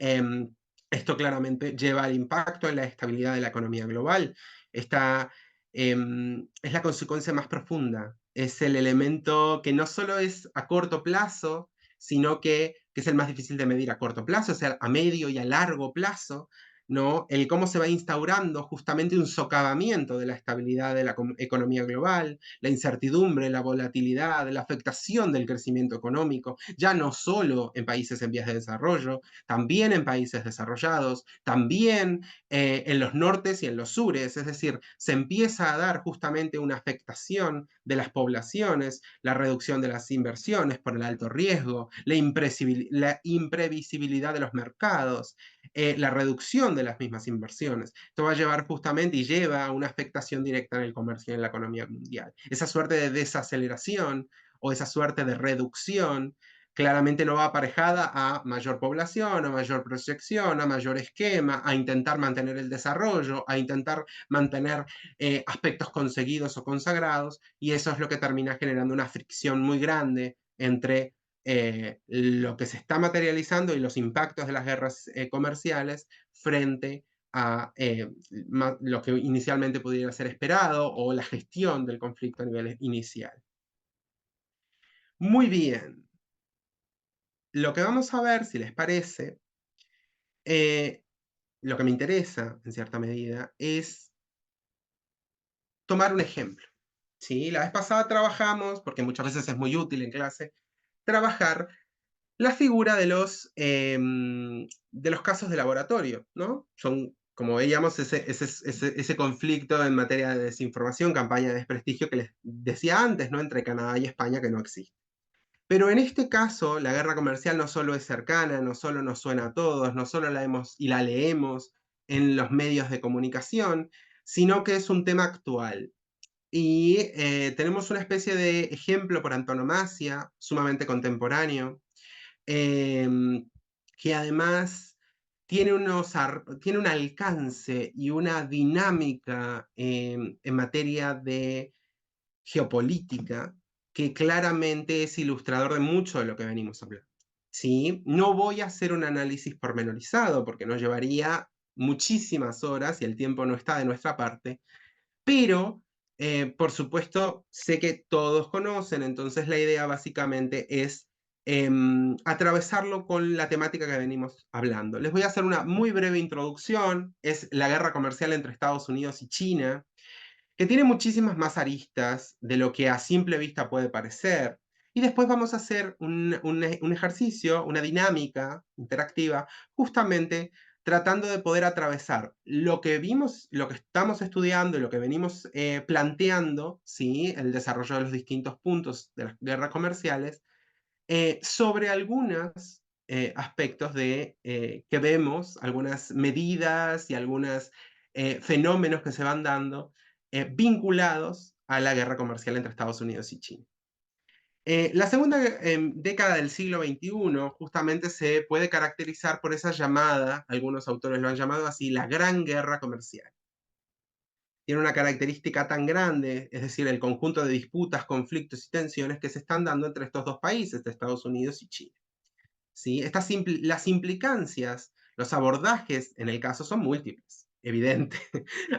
esto claramente lleva al impacto en la estabilidad de la economía global. Esta es la consecuencia más profunda, es el elemento que no solo es a corto plazo, sino que es el más difícil de medir a corto plazo, o sea, a medio y a largo plazo, ¿no? El cómo se va instaurando justamente un socavamiento de la estabilidad de la economía global, la incertidumbre, la volatilidad, la afectación del crecimiento económico, ya no solo en países en vías de desarrollo, también en países desarrollados, también en los nortes y en los sures, es decir, se empieza a dar justamente una afectación de las poblaciones, la reducción de las inversiones por el alto riesgo, la imprevisibilidad de los mercados, la reducción de las mismas inversiones. Esto va a llevar justamente y lleva a una afectación directa en el comercio y en la economía mundial. Esa suerte de desaceleración o esa suerte de reducción claramente no va aparejada a mayor población, a mayor proyección, a mayor esquema, a intentar mantener el desarrollo, a intentar mantener aspectos conseguidos o consagrados, y eso es lo que termina generando una fricción muy grande entre lo que se está materializando y los impactos de las guerras comerciales frente a lo que inicialmente pudiera ser esperado o la gestión del conflicto a nivel inicial. Muy bien. Lo que vamos a ver, si les parece, lo que me interesa, en cierta medida, es tomar un ejemplo. ¿Sí? La vez pasada trabajamos, porque muchas veces es muy útil en clase, trabajar la figura de los casos de laboratorio, ¿no? Son, como veíamos, ese conflicto en materia de desinformación, campaña de desprestigio que les decía antes, ¿no? Entre Canadá y España, que no existe. Pero en este caso, la guerra comercial no solo es cercana, no solo nos suena a todos, no solo la vemos y la leemos en los medios de comunicación, sino que es un tema actual. Y tenemos una especie de ejemplo por antonomasia, sumamente contemporáneo, eh, que además tiene un alcance y una dinámica en materia de geopolítica que claramente es ilustrador de mucho de lo que venimos hablando. ¿Sí? No voy a hacer un análisis pormenorizado porque nos llevaría muchísimas horas y el tiempo no está de nuestra parte, pero, por supuesto, sé que todos conocen, entonces la idea básicamente es atravesarlo con la temática que venimos hablando. Les voy a hacer una muy breve introducción, es la guerra comercial entre Estados Unidos y China, que tiene muchísimas más aristas de lo que a simple vista puede parecer. Y después vamos a hacer un ejercicio, una dinámica interactiva, justamente tratando de poder atravesar lo que vimos, lo que estamos estudiando y lo que venimos planteando, ¿sí? El desarrollo de los distintos puntos de las guerras comerciales, sobre algunos aspectos que vemos, algunas medidas y algunos fenómenos que se van dando vinculados a la guerra comercial entre Estados Unidos y China. La segunda década del siglo XXI justamente se puede caracterizar por esa llamada, algunos autores lo han llamado así, la Gran Guerra Comercial. Tiene una característica tan grande, es decir, el conjunto de disputas, conflictos y tensiones que se están dando entre estos dos países, de Estados Unidos y China. ¿Sí? Las implicancias, los abordajes en el caso son múltiples, evidente,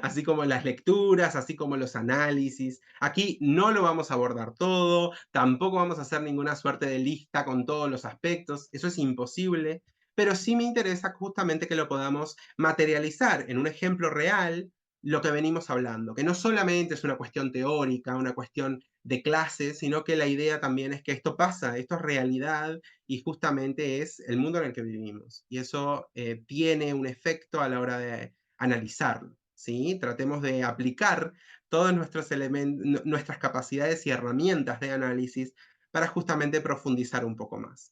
así como las lecturas, así como los análisis. Aquí no lo vamos a abordar todo, tampoco vamos a hacer ninguna suerte de lista con todos los aspectos, eso es imposible, pero sí me interesa justamente que lo podamos materializar en un ejemplo real lo que venimos hablando, que no solamente es una cuestión teórica, una cuestión de clase, sino que la idea también es que esto pasa, esto es realidad y justamente es el mundo en el que vivimos. Y eso tiene un efecto a la hora de analizarlo. ¿Sí? Tratemos de aplicar todos nuestros elementos, nuestras capacidades y herramientas de análisis para justamente profundizar un poco más.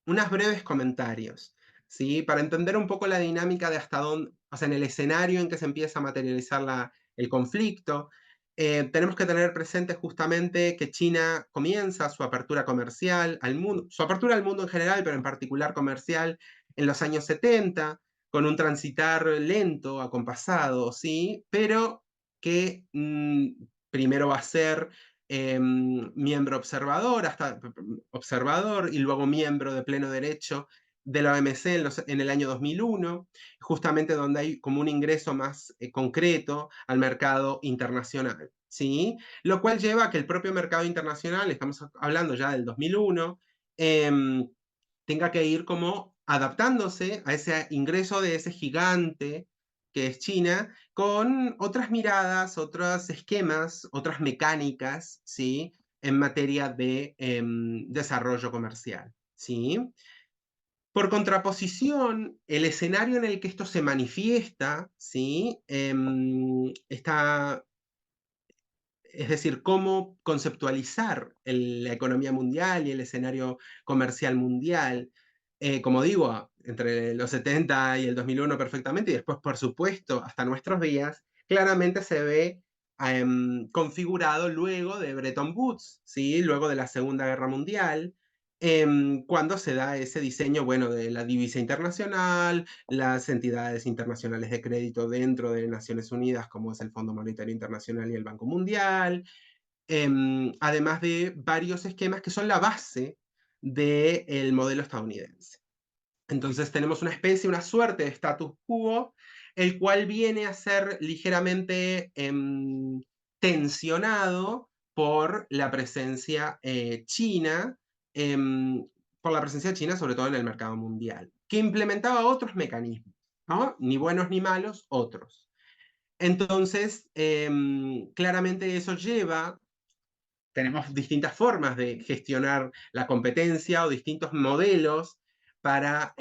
Unos breves comentarios, ¿sí? Para entender un poco la dinámica de hasta dónde, o sea, en el escenario en que se empieza a materializar el conflicto, tenemos que tener presente justamente que China comienza su apertura comercial al mundo, su apertura al mundo en general, pero en particular comercial, en los años 70, con un transitar lento, acompasado, ¿sí? Pero que primero va a ser miembro observador, observador y luego miembro de pleno derecho de la OMC en el año 2001, justamente donde hay como un ingreso más concreto al mercado internacional. ¿Sí? Lo cual lleva a que el propio mercado internacional, estamos hablando ya del 2001, tenga que ir como adaptándose a ese ingreso de ese gigante que es China, con otras miradas, otros esquemas, otras mecánicas, ¿sí? En materia de desarrollo comercial, ¿sí? Por contraposición, el escenario en el que esto se manifiesta, ¿sí? Está, es decir, cómo conceptualizar la economía mundial y el escenario comercial mundial. Como digo, entre los 70 y el 2001 perfectamente, y después, por supuesto, hasta nuestros días, claramente se ve configurado luego de Bretton Woods, ¿sí? Luego de la Segunda Guerra Mundial, cuando se da ese diseño, bueno, de la divisa internacional, las entidades internacionales de crédito dentro de Naciones Unidas, como es el Fondo Monetario Internacional y el Banco Mundial, además de varios esquemas que son la base del modelo estadounidense. Entonces tenemos una especie, una suerte de status quo, el cual viene a ser ligeramente tensionado por la presencia china, por la presencia china sobre todo en el mercado mundial, que implementaba otros mecanismos, ¿no? Ni buenos ni malos, otros. Entonces, claramente eso lleva, tenemos distintas formas de gestionar la competencia o distintos modelos para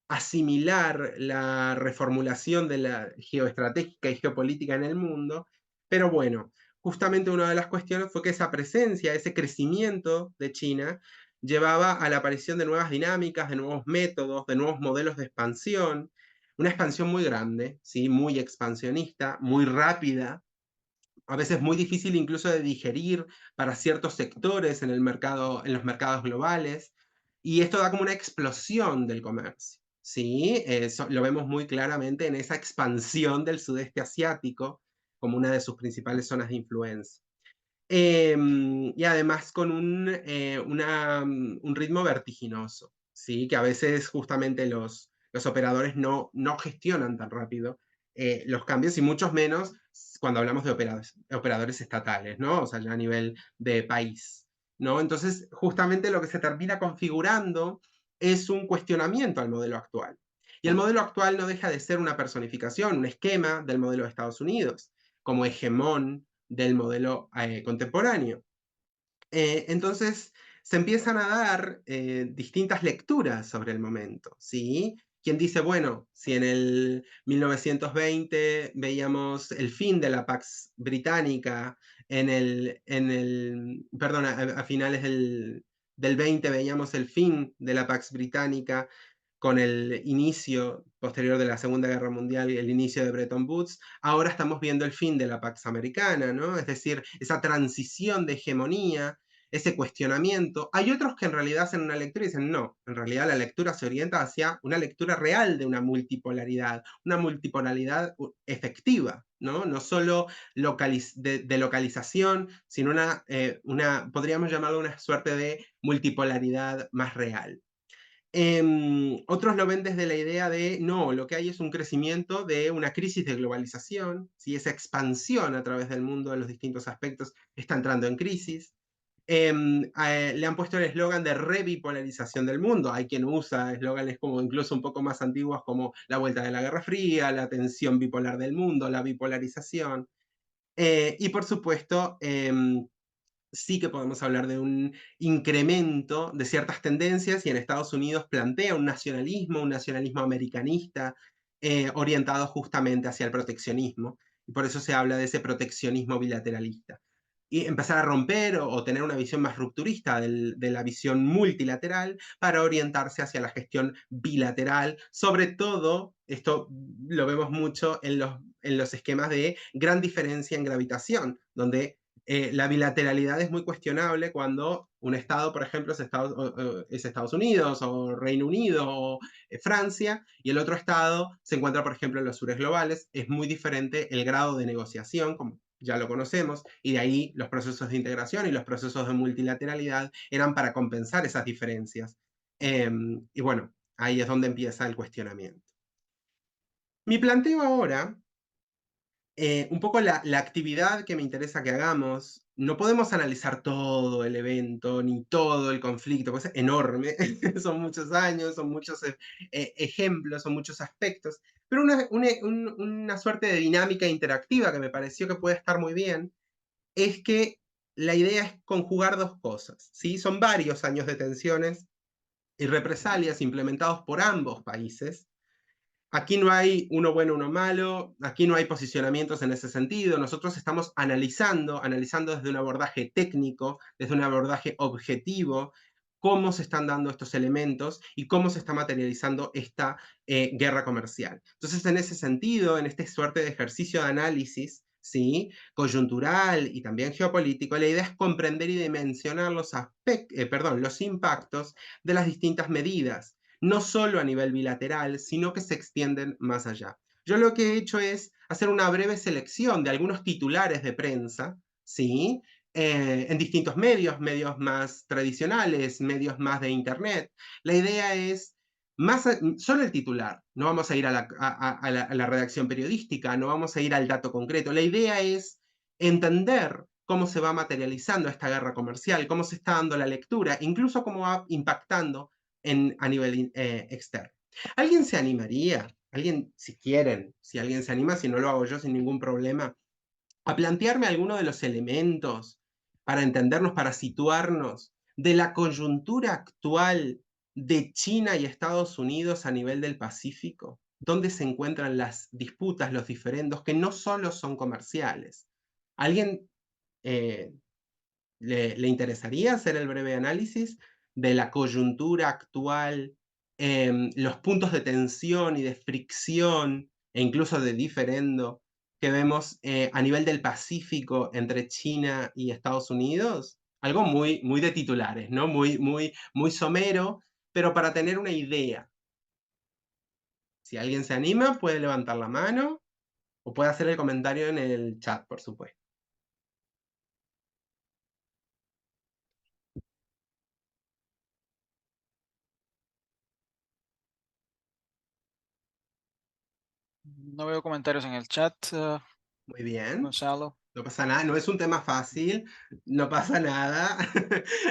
asimilar la reformulación de la geoestratégica y geopolítica en el mundo. Pero bueno, justamente una de las cuestiones fue que esa presencia, ese crecimiento de China, llevaba a la aparición de nuevas dinámicas, de nuevos métodos, de nuevos modelos de expansión, una expansión muy grande, ¿sí? Muy expansionista, muy rápida, a veces muy difícil incluso de digerir para ciertos sectores en el mercado, en los mercados globales, y esto da como una explosión del comercio. ¿Sí? Eso lo vemos muy claramente en esa expansión del sudeste asiático como una de sus principales zonas de influencia. Y además con un ritmo vertiginoso, ¿sí? Que a veces justamente los operadores no gestionan tan rápido los cambios y muchos menos cuando hablamos de operadores estatales, ¿no? O sea, ya a nivel de país, ¿no? Entonces, justamente lo que se termina configurando es un cuestionamiento al modelo actual. Y el modelo actual no deja de ser una personificación, un esquema del modelo de Estados Unidos, como hegemón del modelo contemporáneo. Entonces, se empiezan a dar distintas lecturas sobre el momento, ¿sí? Quien dice, bueno, si en el 1920 veíamos el fin de la Pax Británica, perdón, a finales del 20 veíamos el fin de la Pax Británica, con el inicio posterior de la Segunda Guerra Mundial y el inicio de Bretton Woods, ahora estamos viendo el fin de la Pax Americana, ¿no? Es decir, esa transición de hegemonía, ese cuestionamiento. Hay otros que en realidad hacen una lectura y dicen, no, en realidad la lectura se orienta hacia una lectura real de una multipolaridad efectiva, ¿no? No solo de localización, sino podríamos llamarlo una suerte de multipolaridad más real. Otros lo ven desde la idea de, no, lo que hay es un crecimiento de una crisis de globalización, si esa expansión a través del mundo de los distintos aspectos está entrando en crisis. Le han puesto el eslogan de rebipolarización del mundo. Hay quien usa eslóganes como incluso un poco más antiguos como la vuelta de la Guerra Fría, la tensión bipolar del mundo, la bipolarización. Y por supuesto, sí que podemos hablar de un incremento de ciertas tendencias y en Estados Unidos plantea un nacionalismo americanista orientado justamente hacia el proteccionismo y por eso se habla de ese proteccionismo bilateralista. Y empezar a romper o tener una visión más rupturista de la visión multilateral para orientarse hacia la gestión bilateral. Sobre todo, esto lo vemos mucho en los esquemas de gran diferencia en gravitación, donde la bilateralidad es muy cuestionable cuando un Estado, por ejemplo, es Estados Unidos o Reino Unido o Francia, y el otro Estado se encuentra, por ejemplo, en los sures globales. Es muy diferente el grado de negociación, como ya lo conocemos, y de ahí los procesos de integración y los procesos de multilateralidad eran para compensar esas diferencias. Y bueno, ahí es donde empieza el cuestionamiento. Mi planteo ahora un poco la actividad que me interesa que hagamos, no podemos analizar todo el evento ni todo el conflicto, pues es enorme, son muchos años, son muchos ejemplos, son muchos aspectos, pero una suerte de dinámica interactiva que me pareció que puede estar muy bien es que la idea es conjugar dos cosas, ¿sí? Son varios años de tensiones y represalias implementados por ambos países. Aquí no hay uno bueno, uno malo, aquí no hay posicionamientos en ese sentido. Nosotros estamos analizando desde un abordaje técnico, desde un abordaje objetivo, cómo se están dando estos elementos y cómo se está materializando esta guerra comercial. Entonces, en ese sentido, en esta suerte de ejercicio de análisis, ¿sí? Coyuntural y también geopolítico, la idea es comprender y dimensionar los impactos de las distintas medidas no solo a nivel bilateral, sino que se extienden más allá. Yo lo que he hecho es hacer una breve selección de algunos titulares de prensa, ¿sí? En distintos medios más tradicionales, medios más de Internet. La idea es solo el titular, no vamos a ir a la redacción periodística, no vamos a ir al dato concreto. La idea es entender cómo se va materializando esta guerra comercial, cómo se está dando la lectura, incluso cómo va impactando a nivel externo. ¿Alguien se animaría? ¿Alguien, si quieren, si alguien se anima, si no lo hago yo sin ningún problema, a plantearme alguno de los elementos para entendernos, para situarnos de la coyuntura actual de China y Estados Unidos a nivel del Pacífico? ¿Dónde se encuentran las disputas, los diferendos que no solo son comerciales? ¿Alguien eh, le interesaría hacer el breve análisis de la coyuntura actual, los puntos de tensión y de fricción e incluso de diferendo que vemos a nivel del Pacífico entre China y Estados Unidos? Algo muy de titulares, ¿no? Muy somero, pero para tener una idea. Si alguien se anima, puede levantar la mano o puede hacer el comentario en el chat, por supuesto. No veo comentarios en el chat, Muy bien. Gonzalo. No pasa nada, no es un tema fácil, no pasa nada.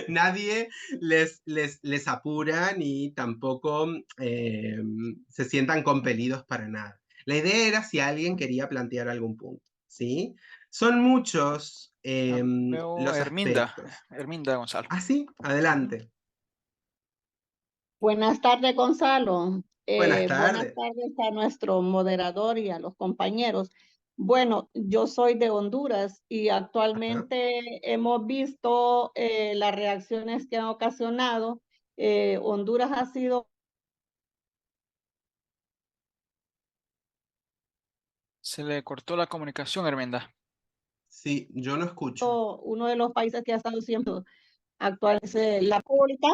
Nadie les apura ni tampoco se sientan compelidos para nada. La idea era si alguien quería plantear algún punto, ¿sí? Son muchos Veo a los aspectos. Herminda Gonzalo. Ah, sí, Ujú. adelante. Buenas tardes, Gonzalo. Buenas Buenas tardes. tardes a nuestro moderador y a los compañeros. Bueno, yo soy de Honduras y Ajá. actualmente hemos visto las reacciones que han ocasionado. Honduras ha sido Se le cortó la comunicación, Herminda. Sí, yo no escucho. uno de los países que ha estado siempre actualmente la pública.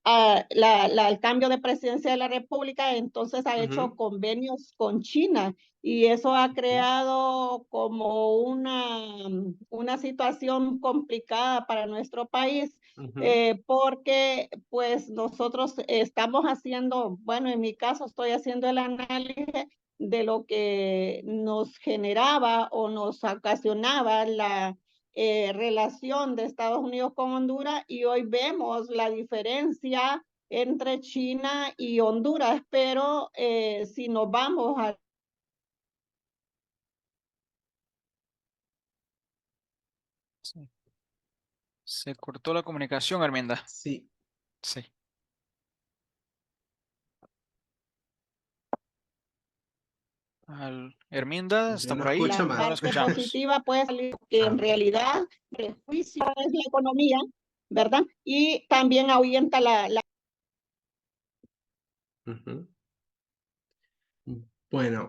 El cambio de presidencia de la República, entonces ha hecho Ujú, convenios con China y eso ha ujú, creado como una situación complicada para nuestro país, ujú, porque pues nosotros estamos haciendo, bueno, en mi caso estoy haciendo el análisis de lo que nos generaba o nos ocasionaba la relación de Estados Unidos con Honduras y hoy vemos la diferencia entre China y Honduras, pero si nos vamos a Sí. Se cortó la comunicación, Herminda. sí, Sí. Herminda, yo ¿está no por ahí? escucho la No la más. parte escuchamos. positiva puede salir que A en ver. realidad prejuicio es la economía, ¿verdad? Y también ahuyenta la Ujú. Bueno, Bueno,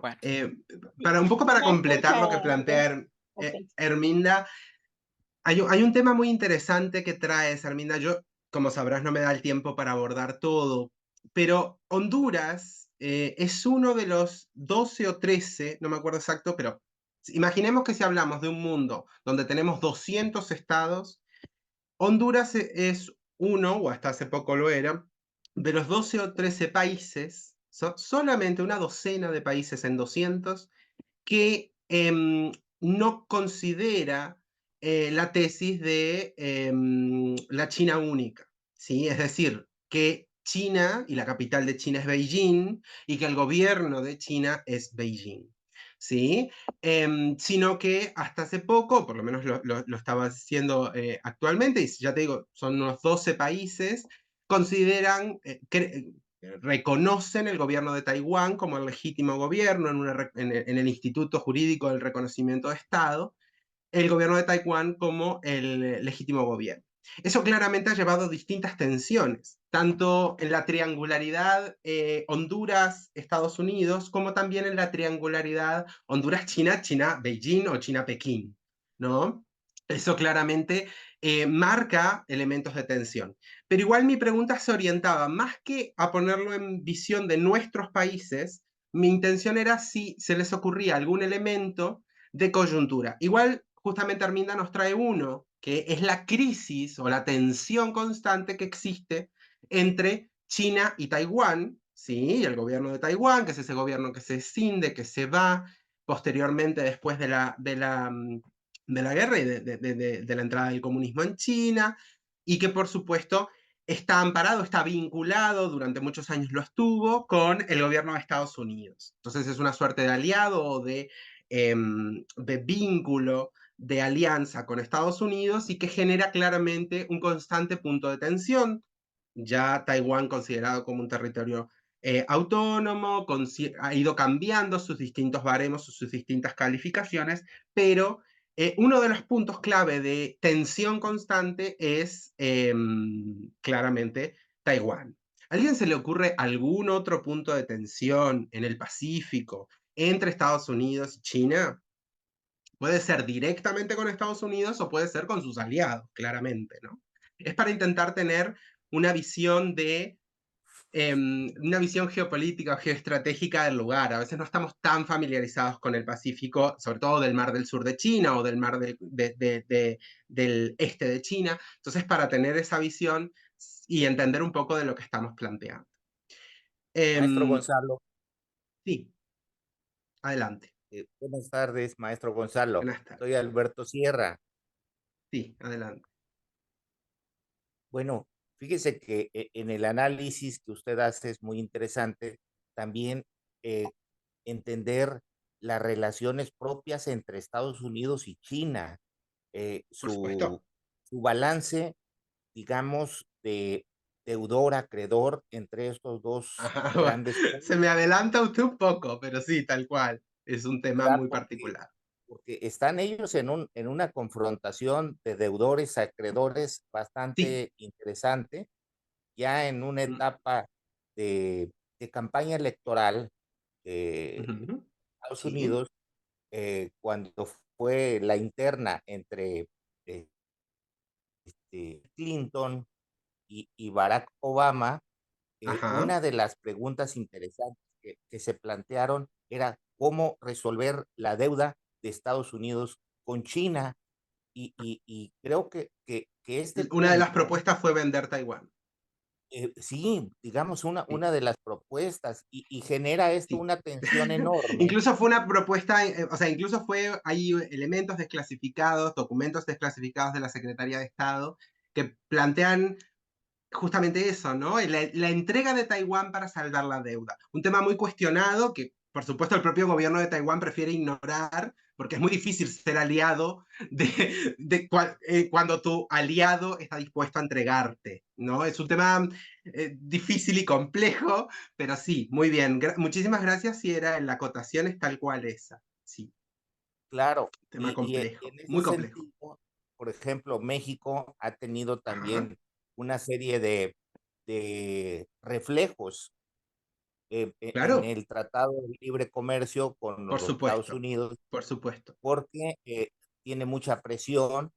para un poco si para me completar lo que escucha, plantea okay. Herminda, hay un tema muy interesante que traes, Herminda. Yo, como sabrás, no me da el tiempo para abordar todo, pero Honduras es uno de los 12 o 13, no me acuerdo exacto, pero imaginemos que si hablamos de un mundo donde tenemos 200 estados, Honduras es uno, o hasta hace poco lo era, de los 12 o 13 países, solamente una docena de países en 200, que no considera la tesis de la China única, ¿sí? Es decir, que China y la capital de China es Beijing y que el gobierno de China es Beijing, ¿sí? Sino que hasta hace poco, por lo menos lo estaba haciendo actualmente, y ya te digo, son unos 12 países, consideran, reconocen el gobierno de Taiwán como el legítimo gobierno en el Instituto Jurídico del Reconocimiento de Estado, el gobierno de Taiwán como el legítimo gobierno. Eso claramente ha llevado a distintas tensiones, tanto en la triangularidad Honduras-Estados Unidos, como también en la triangularidad Honduras-China, China-Beijing o China-Pekín, ¿no? Eso claramente marca elementos de tensión. Pero igual mi pregunta se orientaba, más que a ponerlo en visión de nuestros países, mi intención era si se les ocurría algún elemento de coyuntura. Igual, justamente Arminda nos trae uno, que es la crisis o la tensión constante que existe entre China y Taiwán, ¿sí? Y el gobierno de Taiwán, que es ese gobierno que se escinde, que se va posteriormente después de la guerra y de la entrada del comunismo en China, y que por supuesto está amparado, está vinculado, durante muchos años lo estuvo, con el gobierno de Estados Unidos. Entonces es una suerte de aliado o de vínculo, de alianza con Estados Unidos y que genera claramente un constante punto de tensión. Ya Taiwán considerado como un territorio autónomo, ha ido cambiando sus distintos baremos, sus distintas calificaciones, pero uno de los puntos clave de tensión constante es claramente Taiwán. ¿A alguien se le ocurre algún otro punto de tensión en el Pacífico entre Estados Unidos y China? Puede ser directamente con Estados Unidos o puede ser con sus aliados, claramente, ¿no? Es para intentar tener una visión una visión geopolítica o geoestratégica del lugar. A veces no estamos tan familiarizados con el Pacífico, sobre todo del Mar del Sur de China o del Mar del Este de China. Entonces, para tener esa visión y entender un poco de lo que estamos planteando. Maestro Em, Gonzalo, sí, Adelante. Buenas tardes, maestro Gonzalo. Buenas tardes. Soy Alberto Sierra. Sí, adelante. Bueno, fíjese que en el análisis que usted hace es muy interesante también entender las relaciones propias entre Estados Unidos y China, Por supuesto. su balance, digamos, de deudor-acreedor entre estos dos Ajá, grandes se países, me adelanta usted un poco, pero sí, tal cual. Es un tema ¿verdad? muy particular. Porque están ellos en una confrontación de deudores acreedores Sí. bastante interesante, ya en una Mm, etapa de campaña electoral de ujú. Estados Sí. Unidos, cuando fue la interna entre eh, Clinton y Barack Obama. Ajá. Una de las preguntas interesantes que se plantearon era cómo resolver la deuda de Estados Unidos con China. Y creo que este Una de las punto, propuestas fue vender Taiwán. sí, digamos, Sí. una de las propuestas, y genera esto Sí. una tensión enorme. Incluso fue una propuesta, o sea, incluso hay elementos desclasificados, documentos desclasificados de la Secretaría de Estado que plantean justamente eso, ¿no? La entrega de Taiwán para saldar la deuda. Un tema muy cuestionado que, por supuesto, el propio gobierno de Taiwán prefiere ignorar porque es muy difícil ser aliado cuando tu aliado está dispuesto a entregarte, ¿no? Es un tema difícil y complejo, pero sí, muy bien. Muchísimas gracias si era la acotación es tal cual esa. Sí, Claro, tema complejo, en ese muy complejo. sentido, por ejemplo, México ha tenido Ajá, también una serie de reflejos en claro, el Tratado de Libre Comercio con por los Estados supuesto, Unidos, por supuesto. porque tiene mucha presión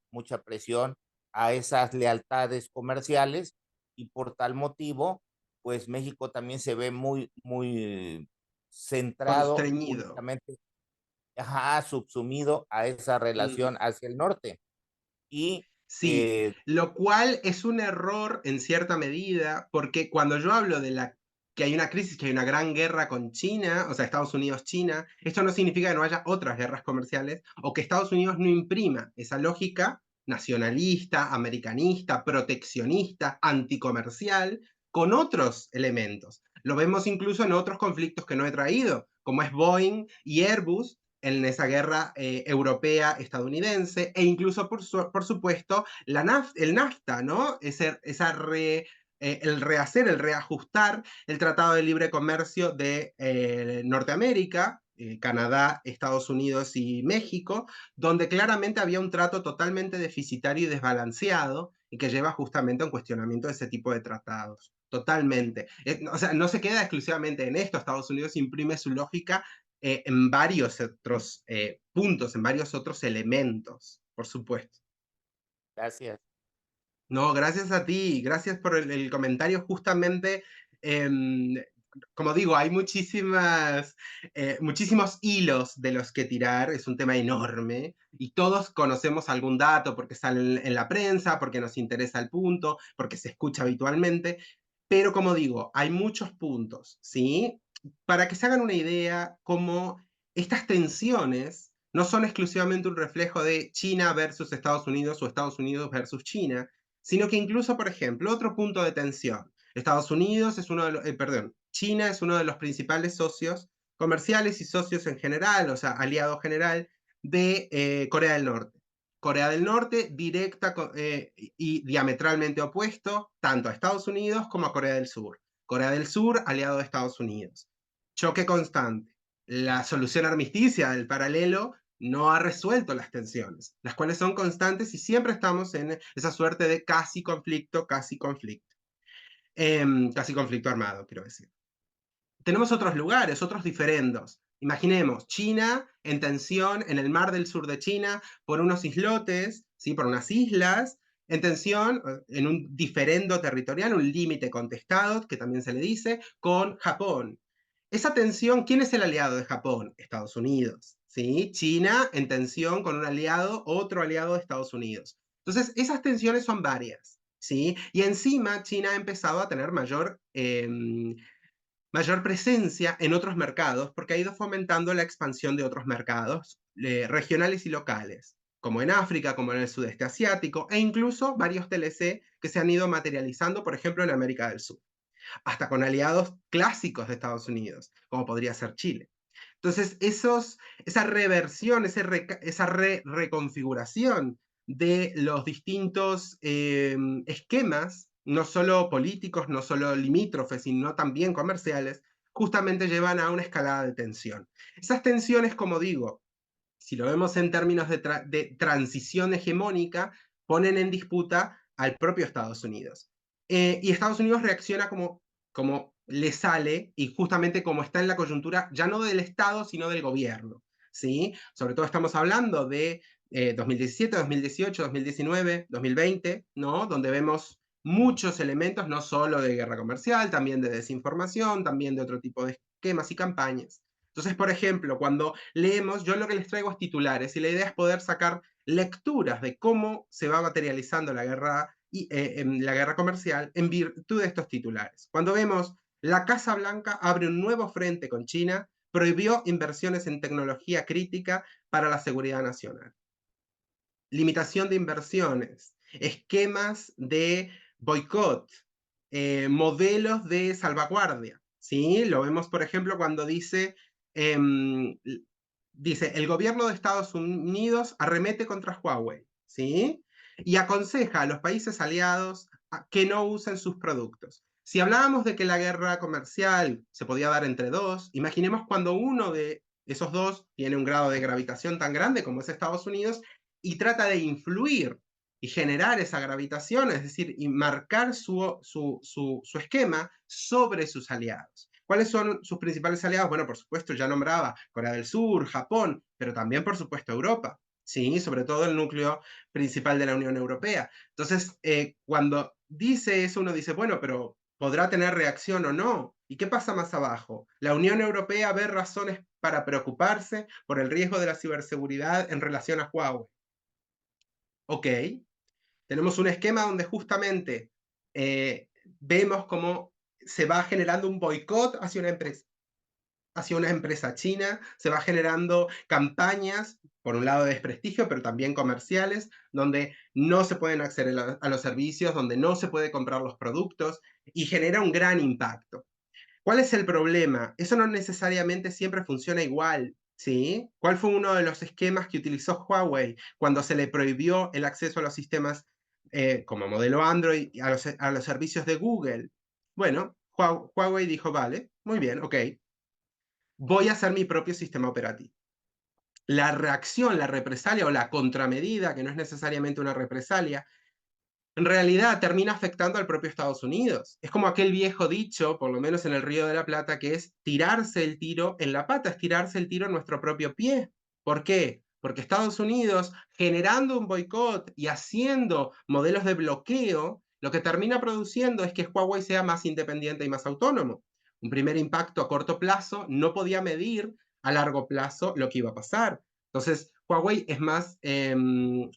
a esas lealtades comerciales, y por tal motivo, pues México también se ve muy centrado Constreñido. únicamente, ajá, subsumido a esa relación Mm. hacia el norte. Y Sí, eh, lo cual es un error en cierta medida, porque cuando yo hablo que hay una crisis, que hay una gran guerra con China, o sea, Estados Unidos-China, esto no significa que no haya otras guerras comerciales o que Estados Unidos no imprima esa lógica nacionalista, americanista, proteccionista, anticomercial, con otros elementos. Lo vemos incluso en otros conflictos que no he traído, como es Boeing y Airbus, en esa guerra europea estadounidense, e incluso, por supuesto, el NAFTA, ¿no? El rehacer, el reajustar el Tratado de Libre Comercio de Norteamérica, Canadá, Estados Unidos y México, donde claramente había un trato totalmente deficitario y desbalanceado y que lleva justamente a un cuestionamiento de ese tipo de tratados. Totalmente. O sea, no se queda exclusivamente en esto. Estados Unidos imprime su lógica en varios otros puntos, en varios otros elementos, por supuesto. gracias. No, gracias a ti, gracias por el comentario. Justamente, como digo, hay muchísimos hilos de los que tirar, es un tema enorme y todos conocemos algún dato porque sale en la prensa, porque nos interesa el punto, porque se escucha habitualmente, pero como digo, hay muchos puntos, ¿sí? Para que se hagan una idea, cómo estas tensiones no son exclusivamente un reflejo de China versus Estados Unidos o Estados Unidos versus China, sino que incluso, por ejemplo, otro punto de tensión. Estados Unidos es uno de los, perdón, China es uno de los principales socios comerciales y socios en general, o sea, aliado general de Corea del Norte. Corea del Norte directa y diametralmente opuesto tanto a Estados Unidos como a Corea del Sur. Corea del Sur, aliado de Estados Unidos. Choque constante. La solución armisticia del paralelo no ha resuelto las tensiones, las cuales son constantes y siempre estamos en esa suerte de casi conflicto armado, quiero decir. Tenemos otros lugares, otros diferendos. Imaginemos China en tensión en el mar del sur de China por unos islotes, ¿sí? Por unas islas, en tensión, en un diferendo territorial, un límite contestado, que también se le dice, con Japón. Esa tensión, ¿quién es el aliado de Japón? Estados Unidos. ¿Sí? China en tensión con un aliado, otro aliado de Estados Unidos. Entonces, esas tensiones son varias. ¿Sí? Y encima China ha empezado a tener mayor mayor presencia en otros mercados porque ha ido fomentando la expansión de otros mercados regionales y locales, como en África, como en el sudeste asiático, e incluso varios TLC que se han ido materializando, por ejemplo, en América del Sur, hasta con aliados clásicos de Estados Unidos, como podría ser Chile. Entonces, esa reversión, esa reconfiguración de los distintos esquemas, no solo políticos, no solo limítrofes, sino también comerciales, justamente llevan a una escalada de tensión. Esas tensiones, como digo, si lo vemos en términos de transición hegemónica, ponen en disputa al propio Estados Unidos. Y Estados Unidos reacciona como le sale y justamente como está en la coyuntura ya no del Estado, sino del gobierno, ¿sí? Sobre todo estamos hablando de 2017, 2018, 2019, 2020, ¿no? Donde vemos muchos elementos, no solo de guerra comercial, también de desinformación, también de otro tipo de esquemas y campañas. Entonces, por ejemplo, cuando leemos, yo lo que les traigo es titulares y la idea es poder sacar lecturas de cómo se va materializando la guerra, la guerra comercial en virtud de estos titulares. Cuando vemos la Casa Blanca abre un nuevo frente con China, prohibió inversiones en tecnología crítica para la seguridad nacional. Limitación de inversiones, esquemas de boicot, modelos de salvaguardia, ¿sí? Lo vemos, por ejemplo, cuando dice, el gobierno de Estados Unidos arremete contra Huawei, ¿sí? Y aconseja a los países aliados que no usen sus productos. Si hablábamos de que la guerra comercial se podía dar entre dos, imaginemos cuando uno de esos dos tiene un grado de gravitación tan grande como es Estados Unidos y trata de influir y generar esa gravitación, es decir, y marcar su esquema sobre sus aliados. ¿Cuáles son sus principales aliados? Bueno, por supuesto, ya nombraba Corea del Sur, Japón, pero también, por supuesto, Europa, ¿sí? Sobre todo el núcleo principal de la Unión Europea. Entonces, cuando dice eso, uno dice, bueno, pero ¿podrá tener reacción o no? ¿Y qué pasa más abajo? La Unión Europea ve razones para preocuparse por el riesgo de la ciberseguridad en relación a Huawei. Ok, tenemos un esquema donde justamente vemos cómo se va generando un boicot hacia una empresa china, se va generando campañas, por un lado de desprestigio, pero también comerciales, donde no se pueden acceder a los servicios, donde no se puede comprar los productos, y genera un gran impacto. ¿Cuál es el problema? Eso no necesariamente siempre funciona igual, ¿sí? ¿Cuál fue uno de los esquemas que utilizó Huawei cuando se le prohibió el acceso a los sistemas como modelo Android a los servicios de Google? Bueno, Huawei dijo, vale, muy bien, ok, voy a hacer mi propio sistema operativo. La reacción, la represalia o la contramedida, que no es necesariamente una represalia, en realidad termina afectando al propio Estados Unidos. Es como aquel viejo dicho, por lo menos en el Río de la Plata, que es tirarse el tiro en la pata, es tirarse el tiro en nuestro propio pie. ¿Por qué? Porque Estados Unidos, generando un boicot y haciendo modelos de bloqueo, lo que termina produciendo es que Huawei sea más independiente y más autónomo. Un primer impacto a corto plazo no podía medir a largo plazo lo que iba a pasar. Entonces, Huawei es más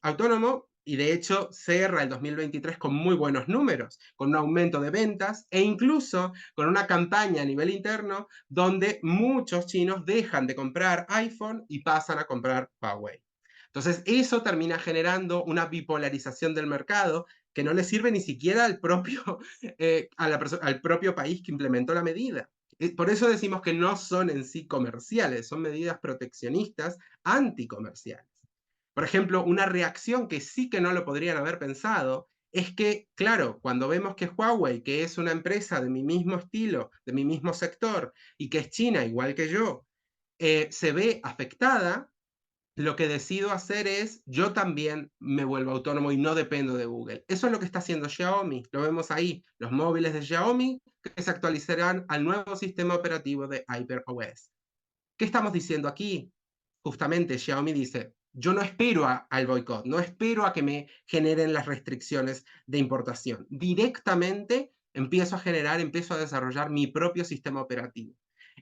autónomo y de hecho cierra el 2023 con muy buenos números, con un aumento de ventas e incluso con una campaña a nivel interno donde muchos chinos dejan de comprar iPhone y pasan a comprar Huawei. Entonces eso termina generando una bipolarización del mercado que no le sirve ni siquiera al propio, al propio país que implementó la medida. Por eso decimos que no son en sí comerciales, son medidas proteccionistas anticomerciales. Por ejemplo, una reacción que sí que no lo podrían haber pensado es que, claro, cuando vemos que Huawei, que es una empresa de mi mismo estilo, de mi mismo sector, y que es China igual que yo, se ve afectada, lo que decido hacer es, yo también me vuelvo autónomo y no dependo de Google. Eso es lo que está haciendo Xiaomi, lo vemos ahí, los móviles de Xiaomi que se actualizarán al nuevo sistema operativo de HyperOS. ¿Qué estamos diciendo aquí? Justamente Xiaomi dice, yo no espero al boicot, no espero a que me generen las restricciones de importación. Directamente empiezo a desarrollar mi propio sistema operativo.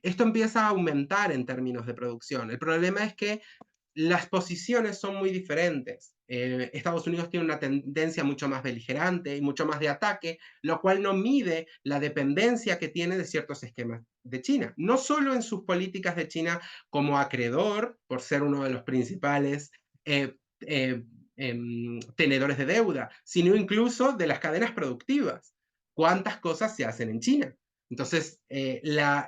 Esto empieza a aumentar en términos de producción. El problema es que las posiciones son muy diferentes. Estados Unidos tiene una tendencia mucho más beligerante y mucho más de ataque, lo cual no mide la dependencia que tiene de ciertos esquemas de China. No solo en sus políticas de China como acreedor, por ser uno de los principales tenedores de deuda, sino incluso de las cadenas productivas. ¿Cuántas cosas se hacen en China? Entonces, la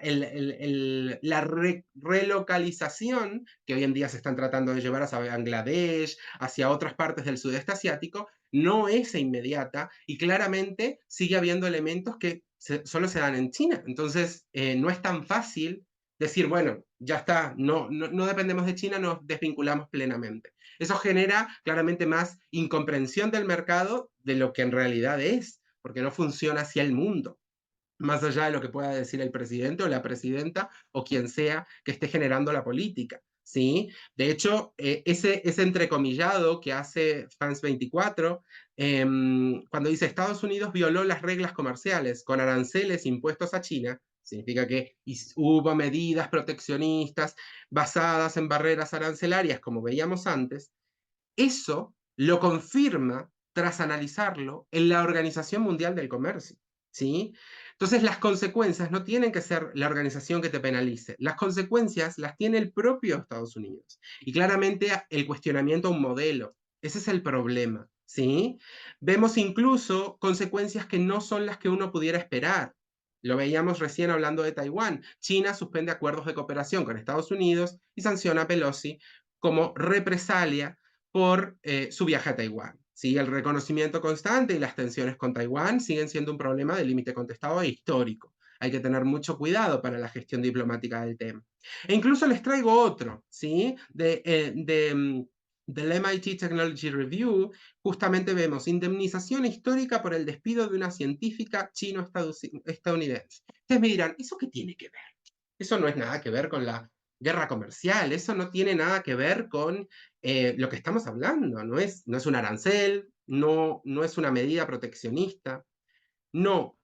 relocalización que hoy en día se están tratando de llevar hacia Bangladesh, hacia otras partes del sudeste asiático, no es inmediata y claramente sigue habiendo elementos que solo se dan en China. Entonces, no es tan fácil decir, bueno, ya está, no dependemos de China, nos desvinculamos plenamente. Eso genera claramente más incomprensión del mercado de lo que en realidad es, porque no funciona hacia el mundo, más allá de lo que pueda decir el presidente o la presidenta o quien sea que esté generando la política, ¿sí? De hecho, ese entrecomillado que hace France 24, cuando dice Estados Unidos violó las reglas comerciales con aranceles impuestos a China, significa que hubo medidas proteccionistas basadas en barreras arancelarias, como veíamos antes. Eso lo confirma, tras analizarlo, en la Organización Mundial del Comercio, ¿sí? Entonces, las consecuencias no tienen que ser la organización que te penalice. Las consecuencias las tiene el propio Estados Unidos. Y claramente el cuestionamiento a un modelo. Ese es el problema, ¿sí? Vemos incluso consecuencias que no son las que uno pudiera esperar. Lo veíamos recién hablando de Taiwán. China suspende acuerdos de cooperación con Estados Unidos y sanciona a Pelosi como represalia por su viaje a Taiwán. ¿Sí? El reconocimiento constante y las tensiones con Taiwán siguen siendo un problema de límite contestado e histórico. Hay que tener mucho cuidado para la gestión diplomática del tema. E incluso les traigo otro, ¿sí? Del MIT Technology Review, justamente vemos indemnización histórica por el despido de una científica chino-estadounidense. Ustedes me dirán, ¿eso qué tiene que ver? Eso no es nada que ver con la guerra comercial, eso no tiene nada que ver con lo que estamos hablando, no es un arancel, no es una medida proteccionista, no.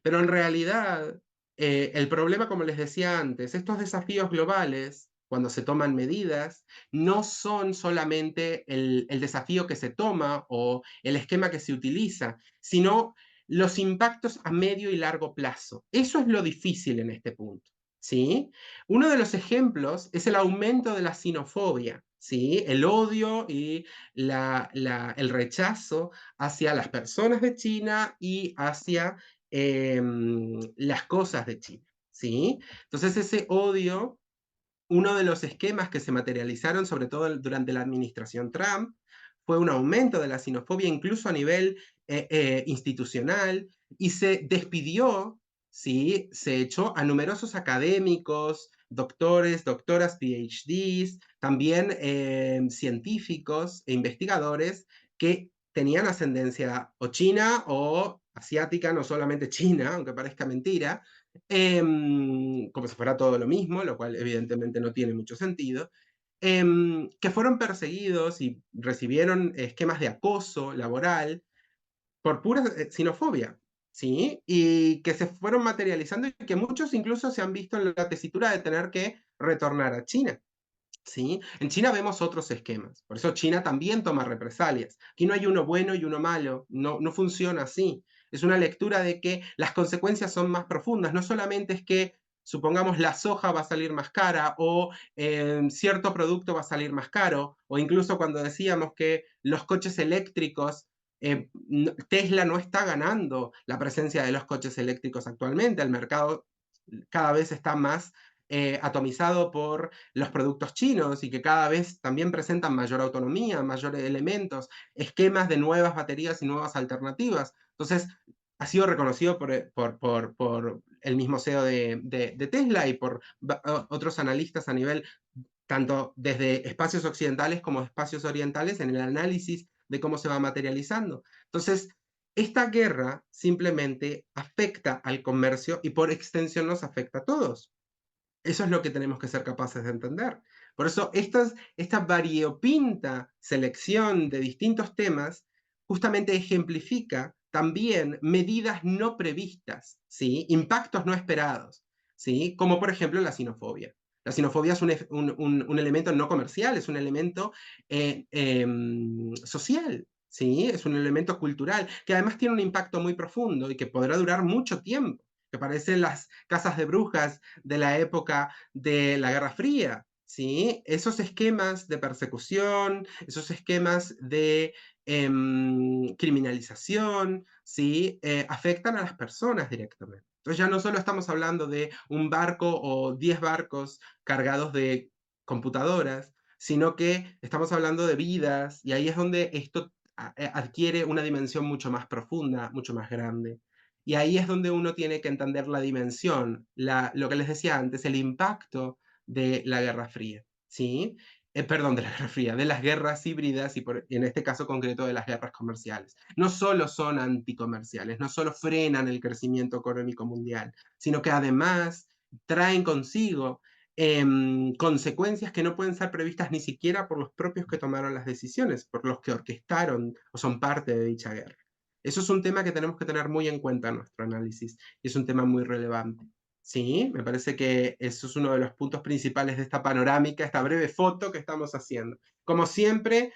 Pero en realidad, el problema, como les decía antes, estos desafíos globales, cuando se toman medidas, no son solamente el desafío que se toma o el esquema que se utiliza, sino los impactos a medio y largo plazo. Eso es lo difícil en este punto, ¿sí? Uno de los ejemplos es el aumento de la xenofobia, ¿sí? El odio y el rechazo hacia las personas de China y hacia las cosas de China, ¿sí? Entonces ese odio, uno de los esquemas que se materializaron, sobre todo durante la administración Trump, fue un aumento de la xenofobia incluso a nivel institucional, y se despidió, ¿sí? Se echó a numerosos académicos, doctores, doctoras, PhDs, también científicos e investigadores que tenían ascendencia o china o asiática, no solamente china, aunque parezca mentira, como si fuera todo lo mismo, lo cual evidentemente no tiene mucho sentido, que fueron perseguidos y recibieron esquemas de acoso laboral por pura xenofobia, ¿sí? Y que se fueron materializando y que muchos incluso se han visto en la tesitura de tener que retornar a China. ¿Sí? En China vemos otros esquemas, por eso China también toma represalias. Aquí no hay uno bueno y uno malo, no funciona así. Es una lectura de que las consecuencias son más profundas, no solamente es que, supongamos, la soja va a salir más cara o cierto producto va a salir más caro, o incluso cuando decíamos que los coches eléctricos, Tesla no está ganando la presencia de los coches eléctricos actualmente, el mercado cada vez está más atomizado por los productos chinos y que cada vez también presentan mayor autonomía, mayores elementos, esquemas de nuevas baterías y nuevas alternativas. Entonces, ha sido reconocido por el mismo CEO de Tesla y por otros analistas a nivel, tanto desde espacios occidentales como espacios orientales, en el análisis de cómo se va materializando. Entonces, esta guerra simplemente afecta al comercio y por extensión nos afecta a todos. Eso es lo que tenemos que ser capaces de entender. Por eso esta variopinta selección de distintos temas justamente ejemplifica también medidas no previstas, ¿sí? Impactos no esperados, ¿sí? Como por ejemplo la xenofobia. La xenofobia es un elemento no comercial, es un elemento social, ¿sí? Es un elemento cultural, que además tiene un impacto muy profundo y que podrá durar mucho tiempo, que parecen las casas de brujas de la época de la Guerra Fría, ¿sí? Esos esquemas de persecución, esos esquemas de criminalización, ¿sí? Afectan a las personas directamente. Entonces ya no solo estamos hablando de un barco o 10 barcos cargados de computadoras, sino que estamos hablando de vidas, y ahí es donde esto adquiere una dimensión mucho más profunda, mucho más grande. Y ahí es donde uno tiene que entender la dimensión, lo que les decía antes, el impacto de la Guerra Fría, ¿sí? Perdón, de la Guerra Fría, de las guerras híbridas y en este caso concreto de las guerras comerciales. No solo son anticomerciales, no solo frenan el crecimiento económico mundial, sino que además traen consigo consecuencias que no pueden ser previstas ni siquiera por los propios que tomaron las decisiones, por los que orquestaron o son parte de dicha guerra. Eso es un tema que tenemos que tener muy en cuenta en nuestro análisis y es un tema muy relevante. Sí, me parece que eso es uno de los puntos principales de esta panorámica, esta breve foto que estamos haciendo. Como siempre,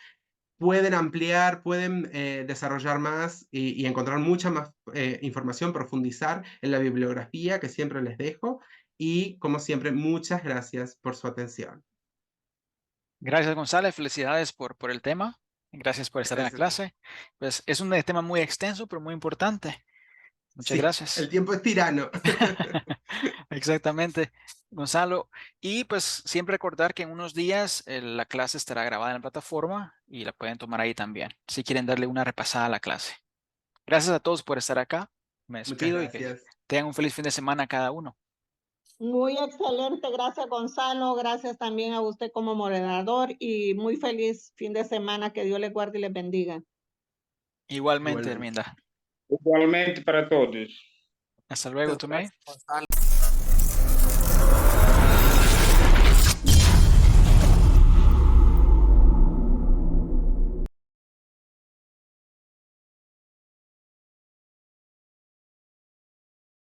pueden ampliar, pueden desarrollar más y encontrar mucha más información, profundizar en la bibliografía que siempre les dejo. Y como siempre, muchas gracias por su atención. Gracias, González. Felicidades por el tema. Gracias por estar en la Gracias. clase. Pues es un tema muy extenso, pero muy importante. Muchas Sí, gracias. el tiempo es tirano. Exactamente, Gonzalo. Y pues siempre recordar que en unos días la clase estará grabada en la plataforma y la pueden tomar ahí también, si quieren darle una repasada a la clase. Gracias a todos por estar acá. Me Muchas despido y que gracias. tengan un feliz fin de semana cada uno. Muy excelente, gracias Gonzalo, gracias también a usted como moderador y muy feliz fin de semana, que Dios les guarde y les bendiga. Igualmente, Igualmente. Herminda. Igualmente para todos. Hasta luego, Muchas Tomé. gracias, Gonzalo.